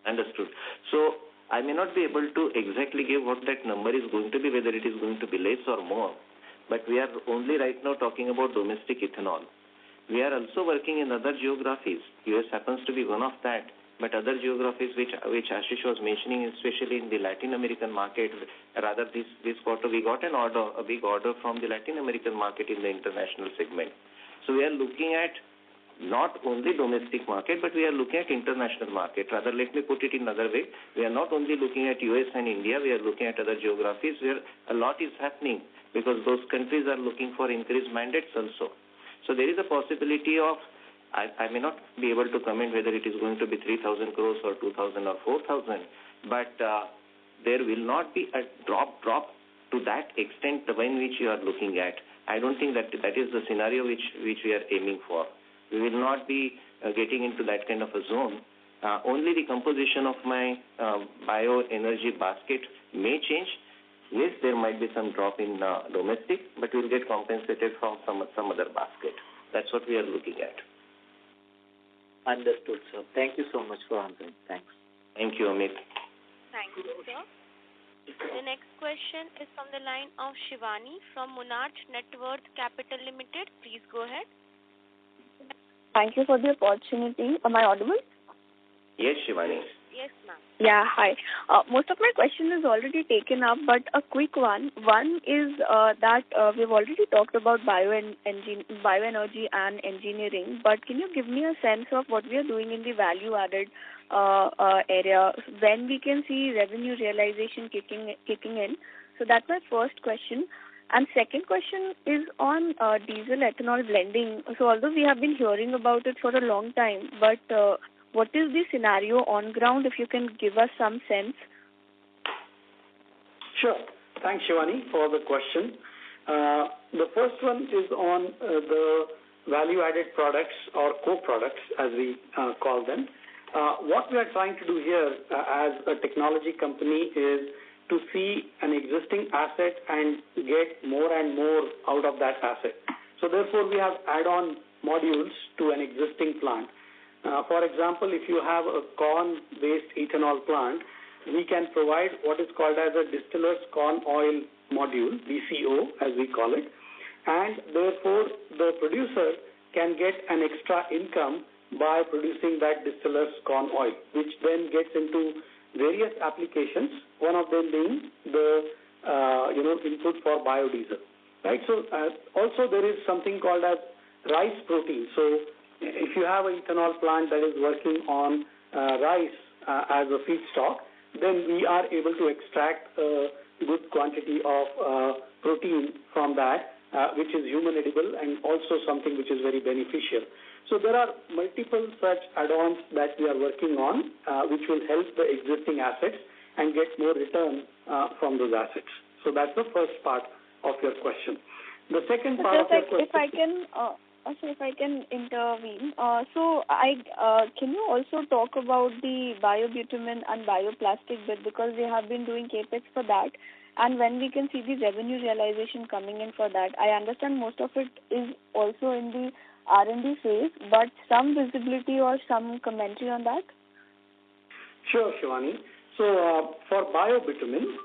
Understood. So I may not be able to exactly give what that number is going to be, whether it is going to be less or more, but we are only right now talking about domestic ethanol. We are also working in other geographies. US happens to be one of that. But other geographies which Ashish was mentioning, especially in the Latin American market, rather this quarter we got a big order from the Latin American market in the international segment. So we are looking at not only domestic market, but we are looking at international market. Rather, let me put it in another way. We are not only looking at US and India, we are looking at other geographies where a lot is happening because those countries are looking for increased mandates also. So there is a possibility of I may not be able to comment whether it is going to be 3,000 crores or 2,000 or 4,000, but there will not be a drop to that extent the one which you are looking at. I don't think that is the scenario which we are aiming for. We will not be getting into that kind of a zone. Only the composition of my bioenergy basket may change. Yes, there might be some drop in domestic, but we will get compensated from some other basket. That's what we are looking at. Understood, sir. Thank you so much for answering. Thanks. Thank you, Amit. Thank you, sir. The next question is from the line of Shivani from Monarch Net Worth Capital Limited. Please go ahead. Thank you for the opportunity. Am I audible? Yes, Shivani. Yes, ma'am. Yeah, hi. Most of my question is already taken up, but a quick one. One is that we've already talked about bioenergy and engineering, but can you give me a sense of what we are doing in the value-added area, when we can see revenue realization kicking in? So that's my first question. And second question is on diesel ethanol blending. So although we have been hearing about it for a long time, but what is the scenario on ground, if you can give us some sense? Sure. Thanks, Shivani, for the question. The first one is on the value-added products or co-products, as we call them. What we are trying to do here as a technology company is to see an existing asset and get more and more out of that asset. So therefore, we have add-on modules to an existing plant. For example, if you have a corn-based ethanol plant, we can provide what is called as a distiller's corn oil module, DCO as we call it, and therefore the producer can get an extra income by producing that distiller's corn oil, which then gets into various applications, one of them being the input for biodiesel. Right. So also there is something called as rice protein. So if you have an ethanol plant that is working on rice as a feedstock, then we are able to extract a good quantity of protein from that, which is human edible and also something which is very beneficial. So there are multiple such add-ons that we are working on, which will help the existing assets and get more return from those assets. So that's the first part of your question. The second part of your question... If I can So if I can intervene, can you also talk about the biobitumen and bioplastic bit, because we have been doing capex for that, and when we can see the revenue realization coming in for that? I understand most of it is also in the R&D phase, but some visibility or some commentary on that? Sure, Shivani. So for biobitumen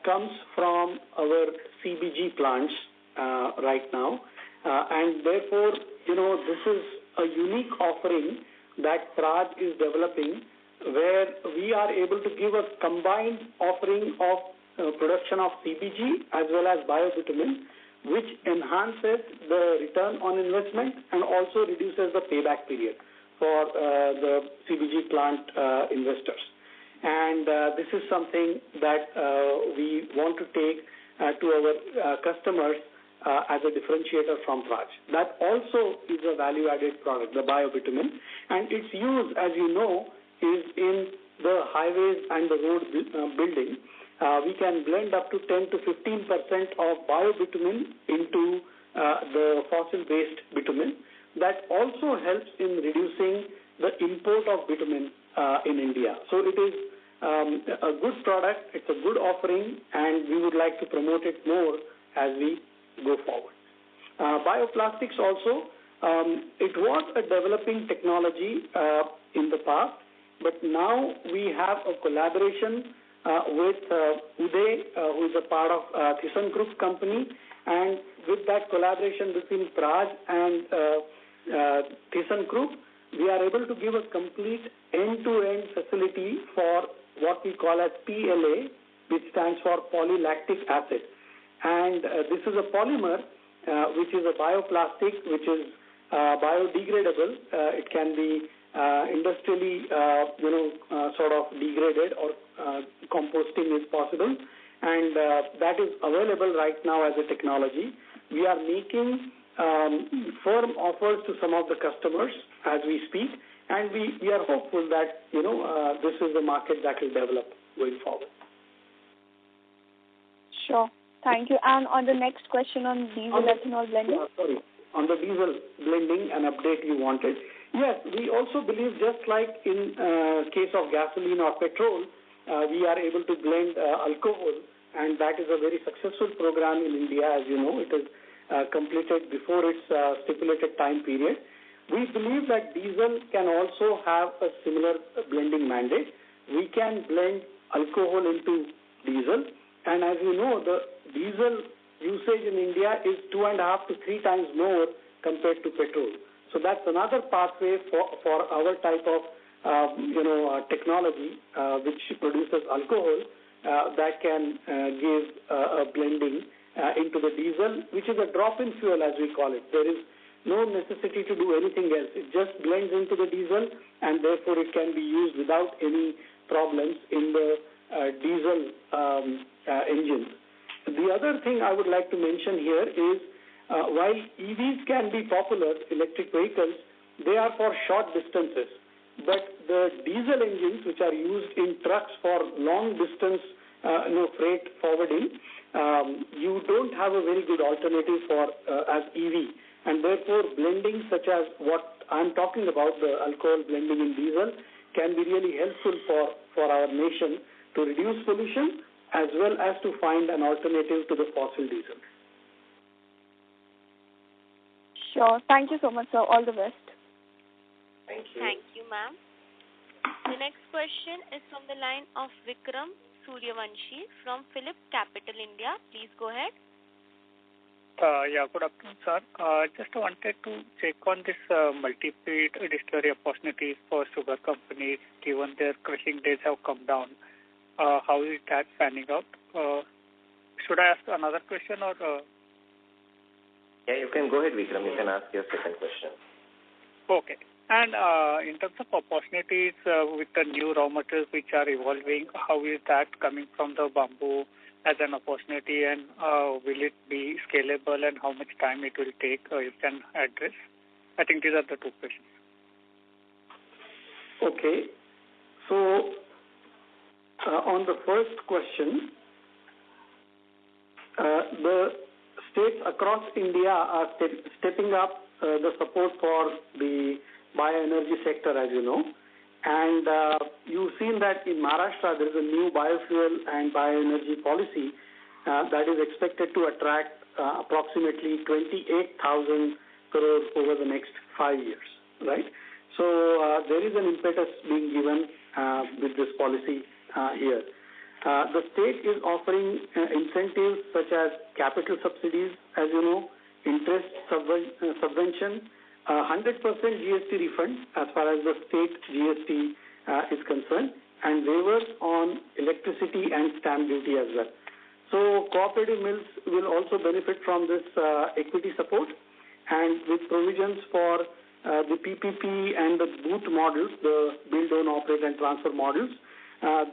comes from our CBG plants right now, and therefore, this is a unique offering that Praj is developing, where we are able to give a combined offering of production of CBG as well as biobitumen, which enhances the return on investment and also reduces the payback period for the CBG plant investors. And this is something that we want to take to our customers as a differentiator from Praj. That also is a value-added product, the biobitumen, and its use, as you know, is in the highways and the road building. We can blend up to 10 to 15% of biobitumen into the fossil-based bitumen. That also helps in reducing the import of bitumen in India. So it is a good product, it's a good offering, and we would like to promote it more as we go forward. Bioplastics also, it was a developing technology in the past, but now we have a collaboration with Uday, who is a part of ThyssenKrupp company, and with that collaboration between Praj and ThyssenKrupp, we are able to give a complete end-to-end facility for what we call as PLA, which stands for polylactic acid. And this is a polymer which is a bioplastic, which is biodegradable. It can be industrially, sort of degraded, or composting is possible. And that is available right now as a technology. We are making firm offers to some of the customers as we speak, and we are hopeful that, this is the market that will develop going forward. Sure. Thank you. And on the next question on diesel ethanol blending? On the diesel blending, an update you wanted. Yes, we also believe, just like in case of gasoline or petrol, we are able to blend alcohol, and that is a very successful program in India. As you know, it is completed before its stipulated time period. We believe that diesel can also have a similar blending mandate. We can blend alcohol into diesel, and as you know, the diesel usage in India is 2.5 to 3 times more compared to petrol. So that's another pathway for our type of technology which produces alcohol that can give a blending into the diesel, which is a drop-in fuel, as we call it. There is no necessity to do anything else. It just blends into the diesel, and therefore it can be used without any problems in the diesel engines. The other thing I would like to mention here is, while EVs can be popular, electric vehicles, they are for short distances. But the diesel engines, which are used in trucks for long distance freight forwarding, you don't have a very good alternative for as EV. And therefore, blending such as what I'm talking about, the alcohol blending in diesel, can be really helpful for our nation to reduce pollution as well as to find an alternative to the fossil diesel. Sure. Thank you so much, sir. All the best. Thank you. Thank you, ma'am. The next question is from the line of Vikram Suryavanshi from Phillip Capital India. Please go ahead. Good afternoon, sir. Just wanted to check on this multi-feed distillery opportunities for sugar companies, given their crushing days have come down. How is that panning out? Should I ask another question or? Yeah, you can go ahead, Vikram. You can ask your second question. Okay. And in terms of opportunities with the new raw materials which are evolving, how is that coming from the bamboo as an opportunity, and will it be scalable, and how much time it will take you can address? I think these are the two questions. Okay. So on the first question, the states across India are stepping up the support for the bioenergy sector, as you know. And you've seen that in Maharashtra, there is a new biofuel and bioenergy policy that is expected to attract approximately 28,000 crores over the next 5 years, right? So there is an impetus being given with this policy here. The state is offering incentives such as capital subsidies, as you know, interest subvention, 100% GST refund as far as the state GST is concerned, and waivers on electricity and stamp duty as well. So cooperative mills will also benefit from this equity support, and with provisions for the PPP and the BOOT models, the build, own, operate and transfer models,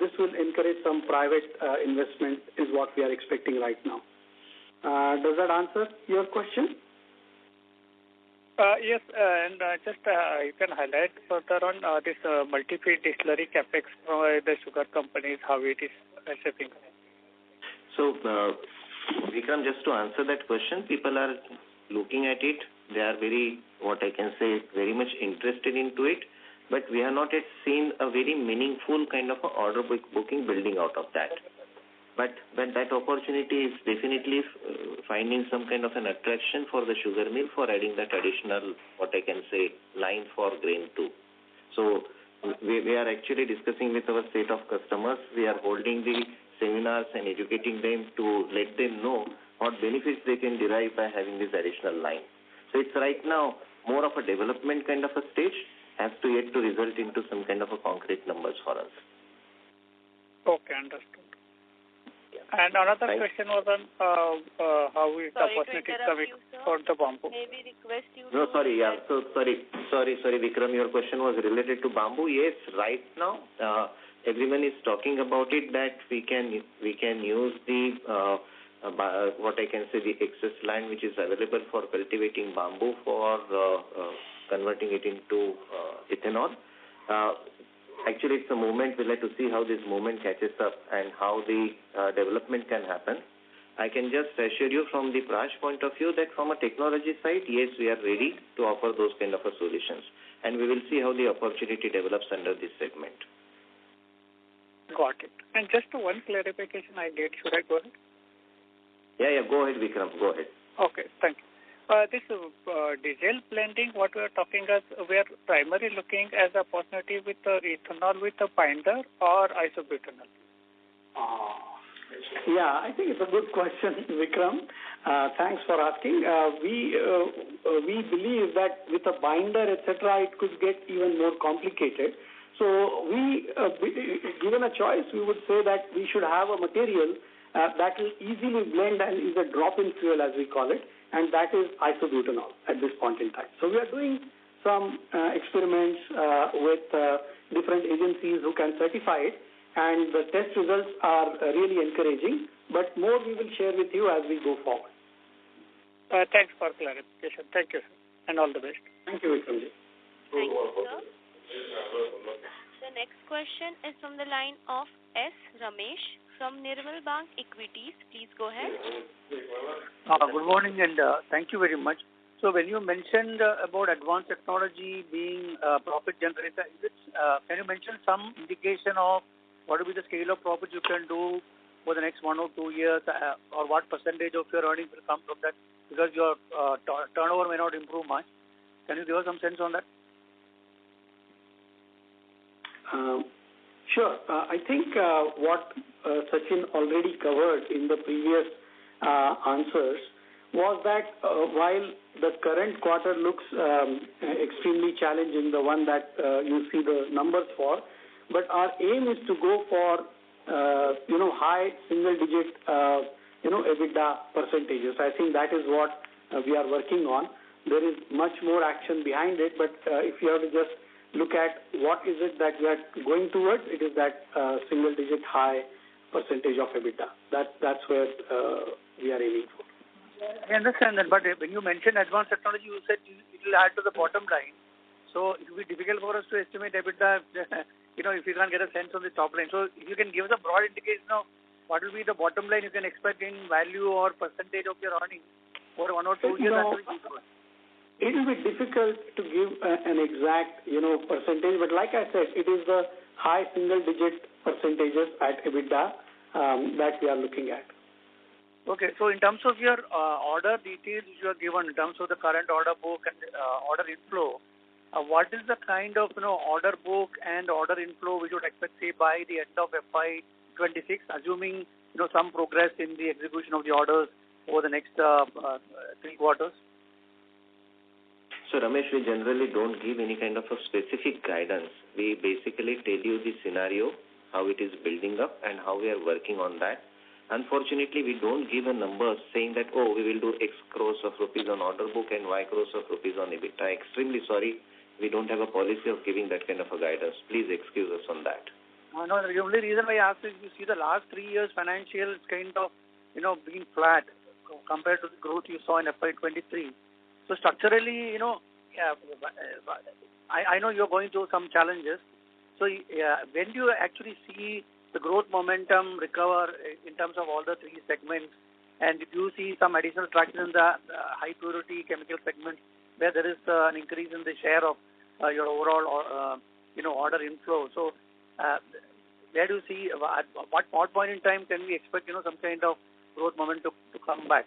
this will encourage some private investment is what we are expecting right now. Does that answer your question? Yes, and just you can highlight further on this multi-feed distillery capex for the sugar companies, how it is shaping. So, Vikram, just to answer that question, people are looking at it. They are very, what I can say, very much interested into it. But we have not yet seen a very meaningful kind of a order booking building out of that. But that opportunity is definitely finding some kind of an attraction for the sugar mill for adding that additional, what I can say, line for grain too. So we are actually discussing with our set of customers. We are holding the seminars and educating them to let them know what benefits they can derive by having this additional line. So it's right now more of a development kind of a stage, has to yet to result into some kind of a concrete numbers for us. Okay, understood. And another question was on how is the opportunity coming for the bamboo. Maybe request you. No, sorry, yeah. So sorry, Vikram. Your question was related to bamboo. Yes, right now everyone is talking about it that we can use the what I can say the excess land which is available for cultivating bamboo for converting it into ethanol. Actually, it's a movement. We'll have to see how this movement catches up and how the development can happen. I can just assure you from the Praj point of view that from a technology side, yes, we are ready to offer those kind of solutions. And we will see how the opportunity develops under this segment. Got it. And just one clarification I did. Should I go ahead? Yeah, go ahead, Vikram. Go ahead. Okay, thank you. This diesel blending, what we are talking as, we are primarily looking as a opportunity with ethanol with a binder or isobutanol? Yeah, I think it's a good question, Vikram. Thanks for asking. We believe that with a binder, etc., it could get even more complicated. So we, given a choice, we would say that we should have a material that will easily blend and is a drop-in fuel, as we call it, and that is isobutanol at this point in time. So we are doing some experiments with different agencies who can certify it, and the test results are really encouraging, but more we will share with you as we go forward. Thanks for clarification. Thank you, sir, and all the best. Thank you, Vikramji. Thank you, sir. The next question is from the line of S. Ramesh from Nirmal Bang Equities. Please go ahead. Good morning and thank you very much. So when you mentioned about advanced technology being profit generator, can you mention some indication of what will be the scale of profit you can do for the next 1 or 2 years, or what percentage of your earnings will come from that? Because your turnover may not improve much. Can you give us some sense on that? Sure. I think what Sachin already covered in the previous answers was that while the current quarter looks extremely challenging, the one that you see the numbers for, but our aim is to go for high single-digit EBITDA percentages. I think that is what we are working on. There is much more action behind it, but if you have to just look at what is it that we are going towards, it is that single-digit high percentage of EBITDA. That's where we are aiming for. I understand that, but when you mentioned advanced technology, you said it will add to the bottom line. So it will be difficult for us to estimate EBITDA, if you can't get a sense on the top line. So if you can give us a broad indication of what will be the bottom line you can expect in value or percentage of your earnings, Over 1 or 2 years? It will be difficult to give an exact, percentage, but like I said, it is the high single-digit percentages at EBITDA that we are looking at. Okay, so in terms of your order details you are given, in terms of the current order book and order inflow, what is the kind of order book and order inflow we should expect, say, by the end of FY26, assuming some progress in the execution of the orders over the next 3 quarters? So Ramesh, we generally don't give any kind of a specific guidance. We basically tell you the scenario, how it is building up and how we are working on that. Unfortunately, we don't give a number saying that, we will do X crores of rupees on order book and Y crores of rupees on EBITDA. Extremely sorry, we don't have a policy of giving that kind of a guidance. Please excuse us on that. No, the only reason why I asked is you see the last 3 years financials kind of, being flat compared to the growth you saw in FY23. So structurally, I know you're going through some challenges. So when do you actually see the growth momentum recover in terms of all the 3 segments? And do you see some additional traction in the high purity chemical segment where there is an increase in the share of your overall, order inflow? So where do you see, at what point in time can we expect, some kind of growth momentum to come back?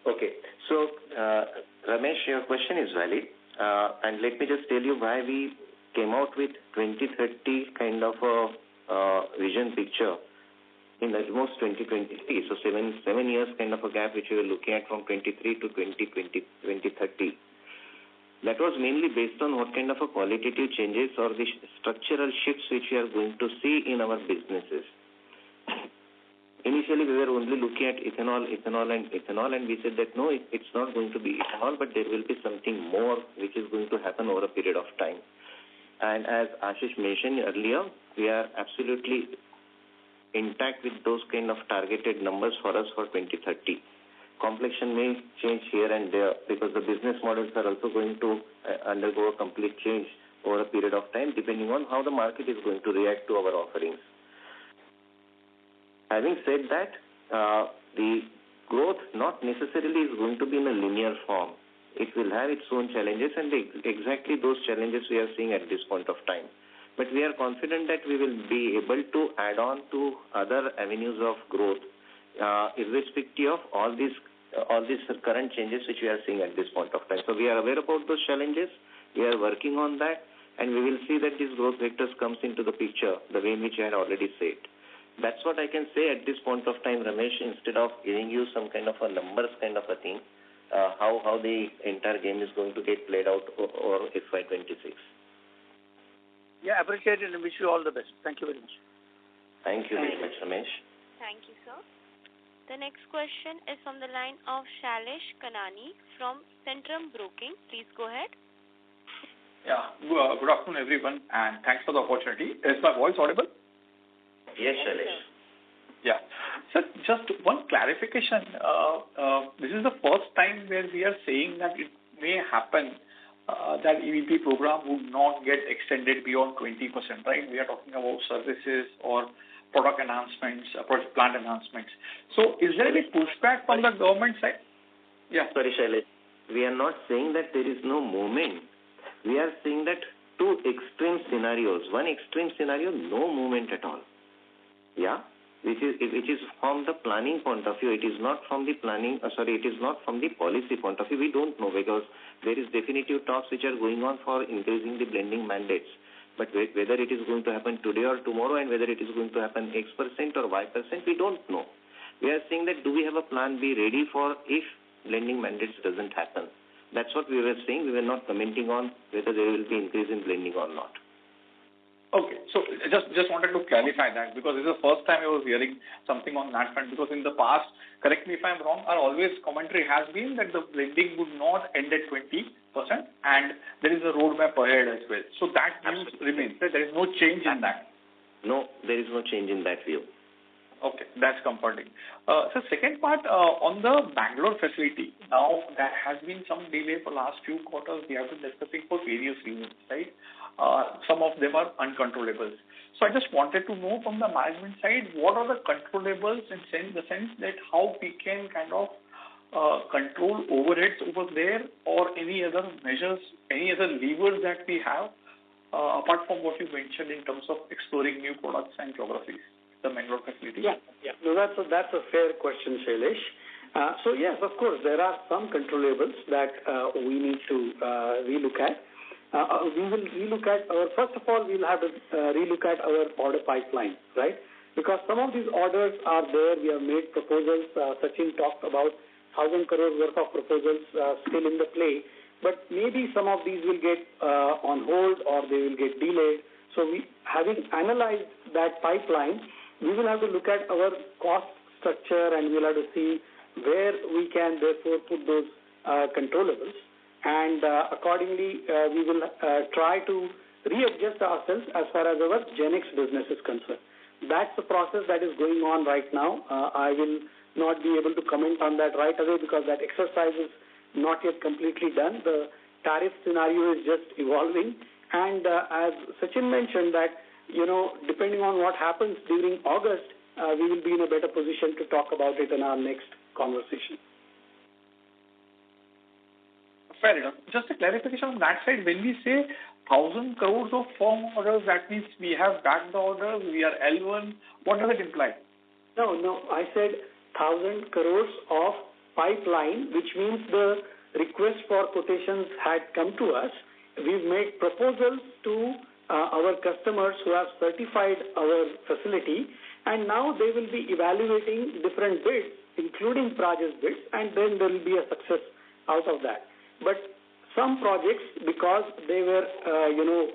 Okay. So, Ramesh, your question is valid. And let me just tell you why we came out with 2030 kind of a vision picture in almost 2023. So, 7 years kind of a gap which we were looking at from 23 to 2030. That was mainly based on what kind of a qualitative changes or the structural shifts which we are going to see in our businesses. Initially, we were only looking at ethanol, and we said that no, it's not going to be ethanol, but there will be something more which is going to happen over a period of time. And as Ashish mentioned earlier, we are absolutely intact with those kind of targeted numbers for us for 2030. Complexion may change here and there because the business models are also going to undergo a complete change over a period of time depending on how the market is going to react to our offerings. Having said that, the growth not necessarily is going to be in a linear form. It will have its own challenges, and exactly those challenges we are seeing at this point of time. But we are confident that we will be able to add on to other avenues of growth, irrespective of all these current changes which we are seeing at this point of time. So we are aware about those challenges. We are working on that, and we will see that these growth vectors comes into the picture the way in which I had already said. That's what I can say at this point of time, Ramesh, instead of giving you some kind of a numbers kind of a thing, how the entire game is going to get played out over FY26. Yeah, appreciate it and wish you all the best. Thank you very much. Thank you very much, Ramesh. Thank you, sir. The next question is from the line of Shailesh Kanani from Centrum Broking. Please go ahead. Yeah, good afternoon, everyone, and thanks for the opportunity. Is my voice audible? Yes, Shailesh. Yeah. So just one clarification. This is the first time where we are saying that it may happen that EVP program would not get extended beyond 20%, right? We are talking about services or product enhancements, plant enhancements. So is there any pushback from the government side? Yeah. Sorry, Shailesh. We are not saying that there is no movement. We are saying that 2 extreme scenarios. One extreme scenario, no movement at all. Yeah, which is from the planning point of view. It is not from the it is not from the policy point of view. We don't know because there is definitive talks which are going on for increasing the blending mandates. But whether it is going to happen today or tomorrow and whether it is going to happen X% or Y%, we don't know. We are saying that do we have a plan B ready for if blending mandates doesn't happen? That's what we were saying. We were not commenting on whether there will be increase in blending or not. Okay, so just wanted to clarify that because this is the first time I was hearing something on that front because in the past, correct me if I'm wrong, our always commentary has been that the blending would not end at 20% and there is a roadmap ahead as well. So that view remains. There is no change in that. No, there is no change in that view. Okay, that's comforting. So second part, on the Bangalore facility, now there has been some delay for last few quarters. We have been discussing for various reasons, right? Some of them are uncontrollable. So I just wanted to know from the management side, what are the controllables in the sense that how we can kind of control overheads over there, or any other measures, any other levers that we have, apart from what you mentioned in terms of exploring new products and geographies, the Mangalore facility? Yeah. No, that's a fair question, Shailesh. So yes, of course, there are some controllables that we need to relook at. We will relook at first of all, we'll have to relook at our order pipeline, right? Because some of these orders are there. We have made proposals. Sachin talked about 1,000 crores worth of proposals still in the play. But maybe some of these will get on hold or they will get delayed. So having analyzed that pipeline, we will have to look at our cost structure and we'll have to see where we can therefore put those controllables. And accordingly, we will try to readjust ourselves as far as our GenX business is concerned. That's the process that is going on right now. I will not be able to comment on that right away because that exercise is not yet completely done. The tariff scenario is just evolving. And as Sachin mentioned that, depending on what happens during August, we will be in a better position to talk about it in our next conversation. Fair enough. Just a clarification on that side. When we say 1,000 crores of firm orders, that means we have backed the orders, we are L1. What does it imply? No. I said 1,000 crores of pipeline, which means the request for quotations had come to us. We've made proposals to our customers who have certified our facility, and now they will be evaluating different bids, including Praj's bids, and then there will be a success out of that. But some projects, because they were,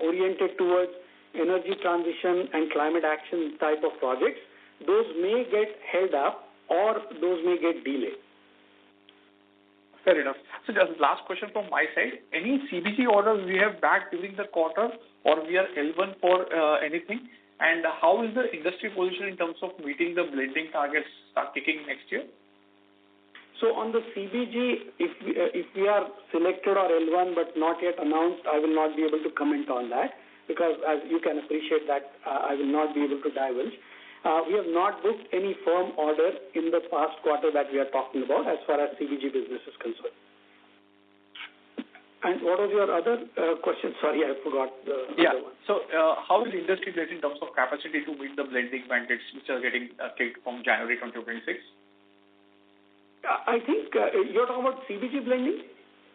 oriented towards energy transition and climate action type of projects, those may get held up or those may get delayed. Fair enough. So just last question from my side. Any CBG orders we have backed during the quarter, or we are L1 for anything? And how is the industry position in terms of meeting the blending targets start kicking next year? So on the CBG, if we are selected or L1 but not yet announced, I will not be able to comment on that because as you can appreciate that I will not be able to divulge. We have not booked any firm order in the past quarter that we are talking about as far as CBG business is concerned. And what was your other question? Sorry, I forgot the other one. So how is the industry placed in terms of capacity to meet the blending mandates which are getting kicked from January 2026? I think you're talking about CBG blending?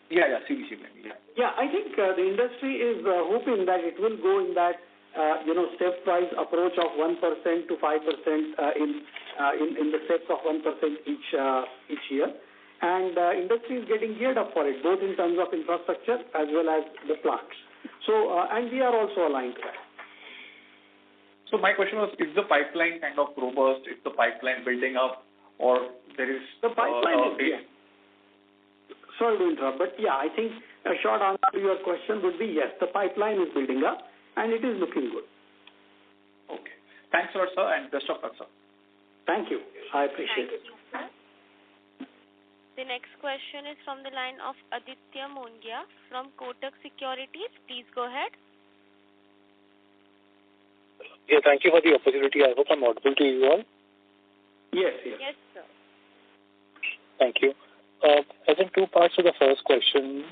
Yeah, CBG blending. Yeah, I think the industry is hoping that it will go in that stepwise approach of 1% to 5% in the steps of 1% each year, and industry is getting geared up for it, both in terms of infrastructure as well as the plants. So, and we are also aligned to that. So my question was: is the pipeline kind of robust? Is the pipeline building up? Or there is the pipeline is Sorry to interrupt, but I think a short answer to your question would be yes, the pipeline is building up and it is looking good. Okay. Thanks a lot, sir, and best of luck, sir. Thank you. I appreciate it. Thank you, sir. The next question is from the line of Aditya Mongia from Kotak Securities. Please go ahead. Yeah, thank you for the opportunity. I hope I'm audible to you all. Yes, sir. Thank you. I think two parts to the first question.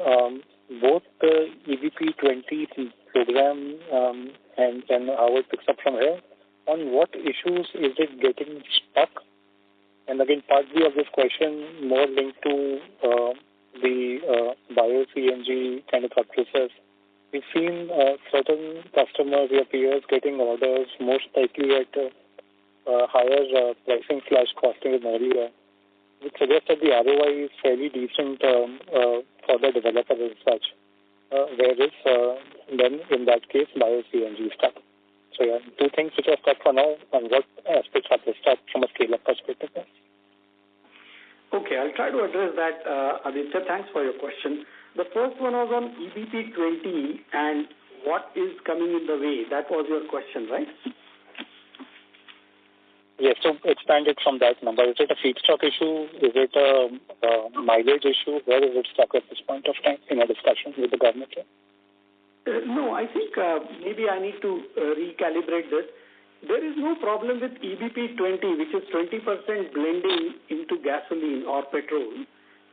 Both the EBP 20 program and how it picks up from here, on what issues is it getting stuck? And again, part B of this question more linked to the bio-CNG kind of thought process. We've seen certain customers, your peers, getting orders most likely at higher pricing/costing than earlier, which suggests that the ROI is fairly decent for the developer as such. Whereas then in that case, bio-CNG is stuck. So two things which are stuck for now, and what aspects are they stuck from a scale-up perspective? Okay, I'll try to address that, Aditya. Thanks for your question. The first one was on EBP 20 and what is coming in the way. That was your question, right? Yes, so expand it from that number. Is it a feedstock issue? Is it a mileage issue? Where is it stuck at this point of time in a discussion with the government? No, I think maybe I need to recalibrate this. there is no problem with EBP 20, which is 20% blending into gasoline or petrol,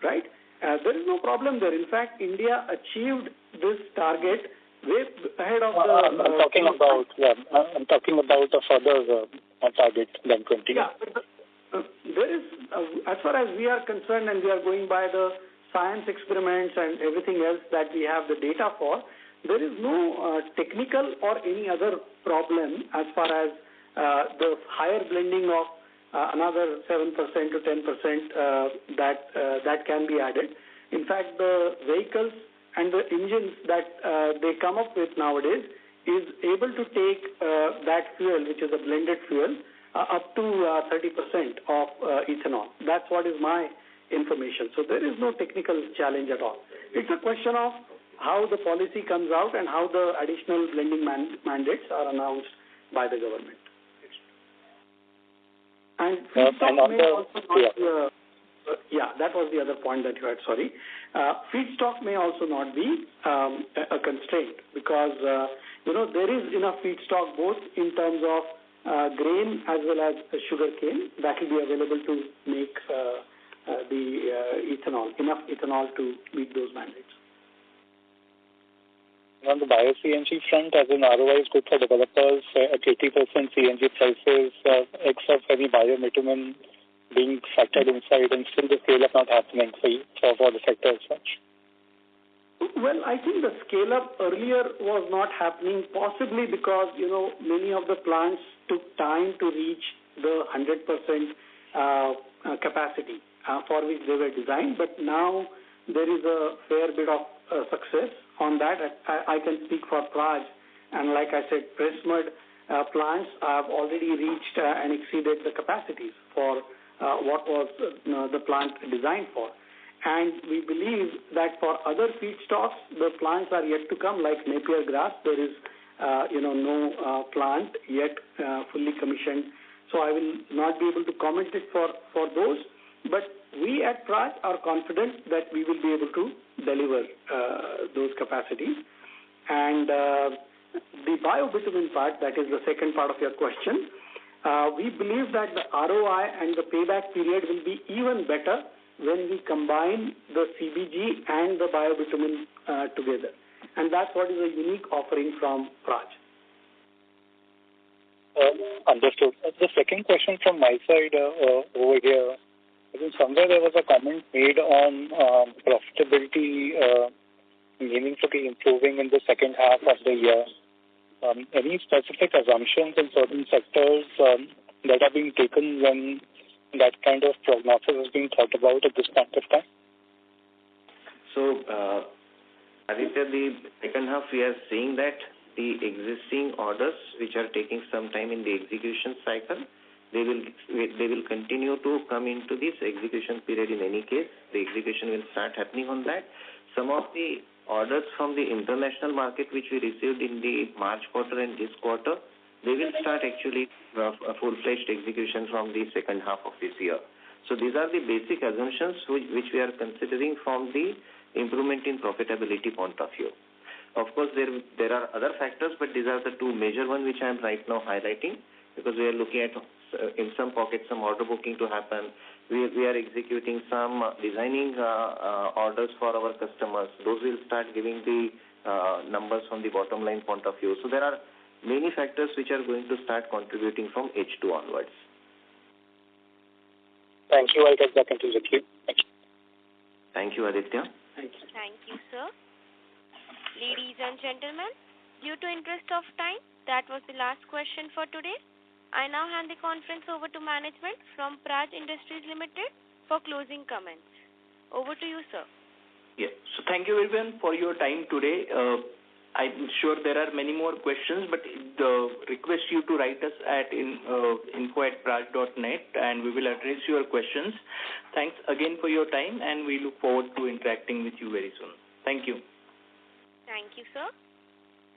right? There is no problem there. In fact, India achieved this target way ahead of the... I'm talking about a further target than 20. Yeah, there is, as far as we are concerned, and we are going by the science experiments and everything else that we have the data for, there is no technical or any other problem as far as the higher blending of another 7% to 10% that can be added. In fact, the vehicles and the engines that they come up with nowadays is able to take that fuel, which is a blended fuel, up to 30% of ethanol. That's what is my information. So there is no technical challenge at all. It's a question of how the policy comes out and how the additional blending mandates are announced by the government. And feedstock may also not be, that was the other point that you had, sorry. Feedstock may also not be a constraint because, there is enough feedstock both in terms of grain as well as sugar cane that will be available to make the enough ethanol to meet those mandates. On the bio-CNG front, as an ROI is good for developers at 80% CNG prices, X of any biobitumen being factored inside and still the scale-up not happening for the sector as such? Well, I think the scale-up earlier was not happening, possibly because, many of the plants took time to reach the 100% capacity for which they were designed. But now there is a fair bit of success on that. I can speak for Praj, and like I said, press mud plants have already reached and exceeded the capacities for what was the plant designed for. And we believe that for other feedstocks, the plants are yet to come, like Napier grass. There is, no plant yet fully commissioned. So I will not be able to comment it for those. But we at Praj are confident that we will be able to deliver those capacities. And the biobitumen part, that is the second part of your question, we believe that the ROI and the payback period will be even better when we combine the CBG and the biobitumen together. And that's what is a unique offering from Praj. Understood. The second question from my side over here, I think somewhere there was a comment made on profitability meaningfully improving in the second half of the year. Any specific assumptions in certain sectors that are being taken when that kind of prognosis is being thought about at this point of time? So, Aditya, the second half we are seeing that the existing orders which are taking some time in the execution cycle, they will continue to come into this execution period in any case. The execution will start happening on that. Some of the orders from the international market which we received in the March quarter and this quarter, they will start actually a full-fledged execution from the second half of this year. So these are the basic assumptions which we are considering from the improvement in profitability point of view. Of course, there are other factors, but these are the two major ones which I am right now highlighting, because we are looking at in some pockets some order booking to happen. We are executing some designing orders for our customers. Those will start giving the numbers from the bottom line point of view. So there are many factors which are going to start contributing from H2 onwards. Thank you. I'll get back into the queue. Thank you. Thank you, Aditya. Thank you, sir. Ladies and gentlemen, due to interest of time, that was the last question for today. I now hand the conference over to management from Praj Industries Limited for closing comments. Over to you, sir. Yes. So thank you everyone for your time today. I'm sure there are many more questions, but request you to write us at info@praj.net and we will address your questions. Thanks again for your time and we look forward to interacting with you very soon. Thank you. Thank you, sir.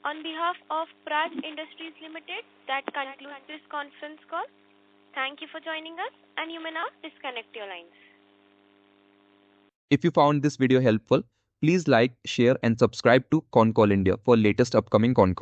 On behalf of Praj Industries Limited, that concludes this conference call. Thank you for joining us and you may now disconnect your lines. If you found this video helpful, please like, share and subscribe to Concall India for latest upcoming Concall.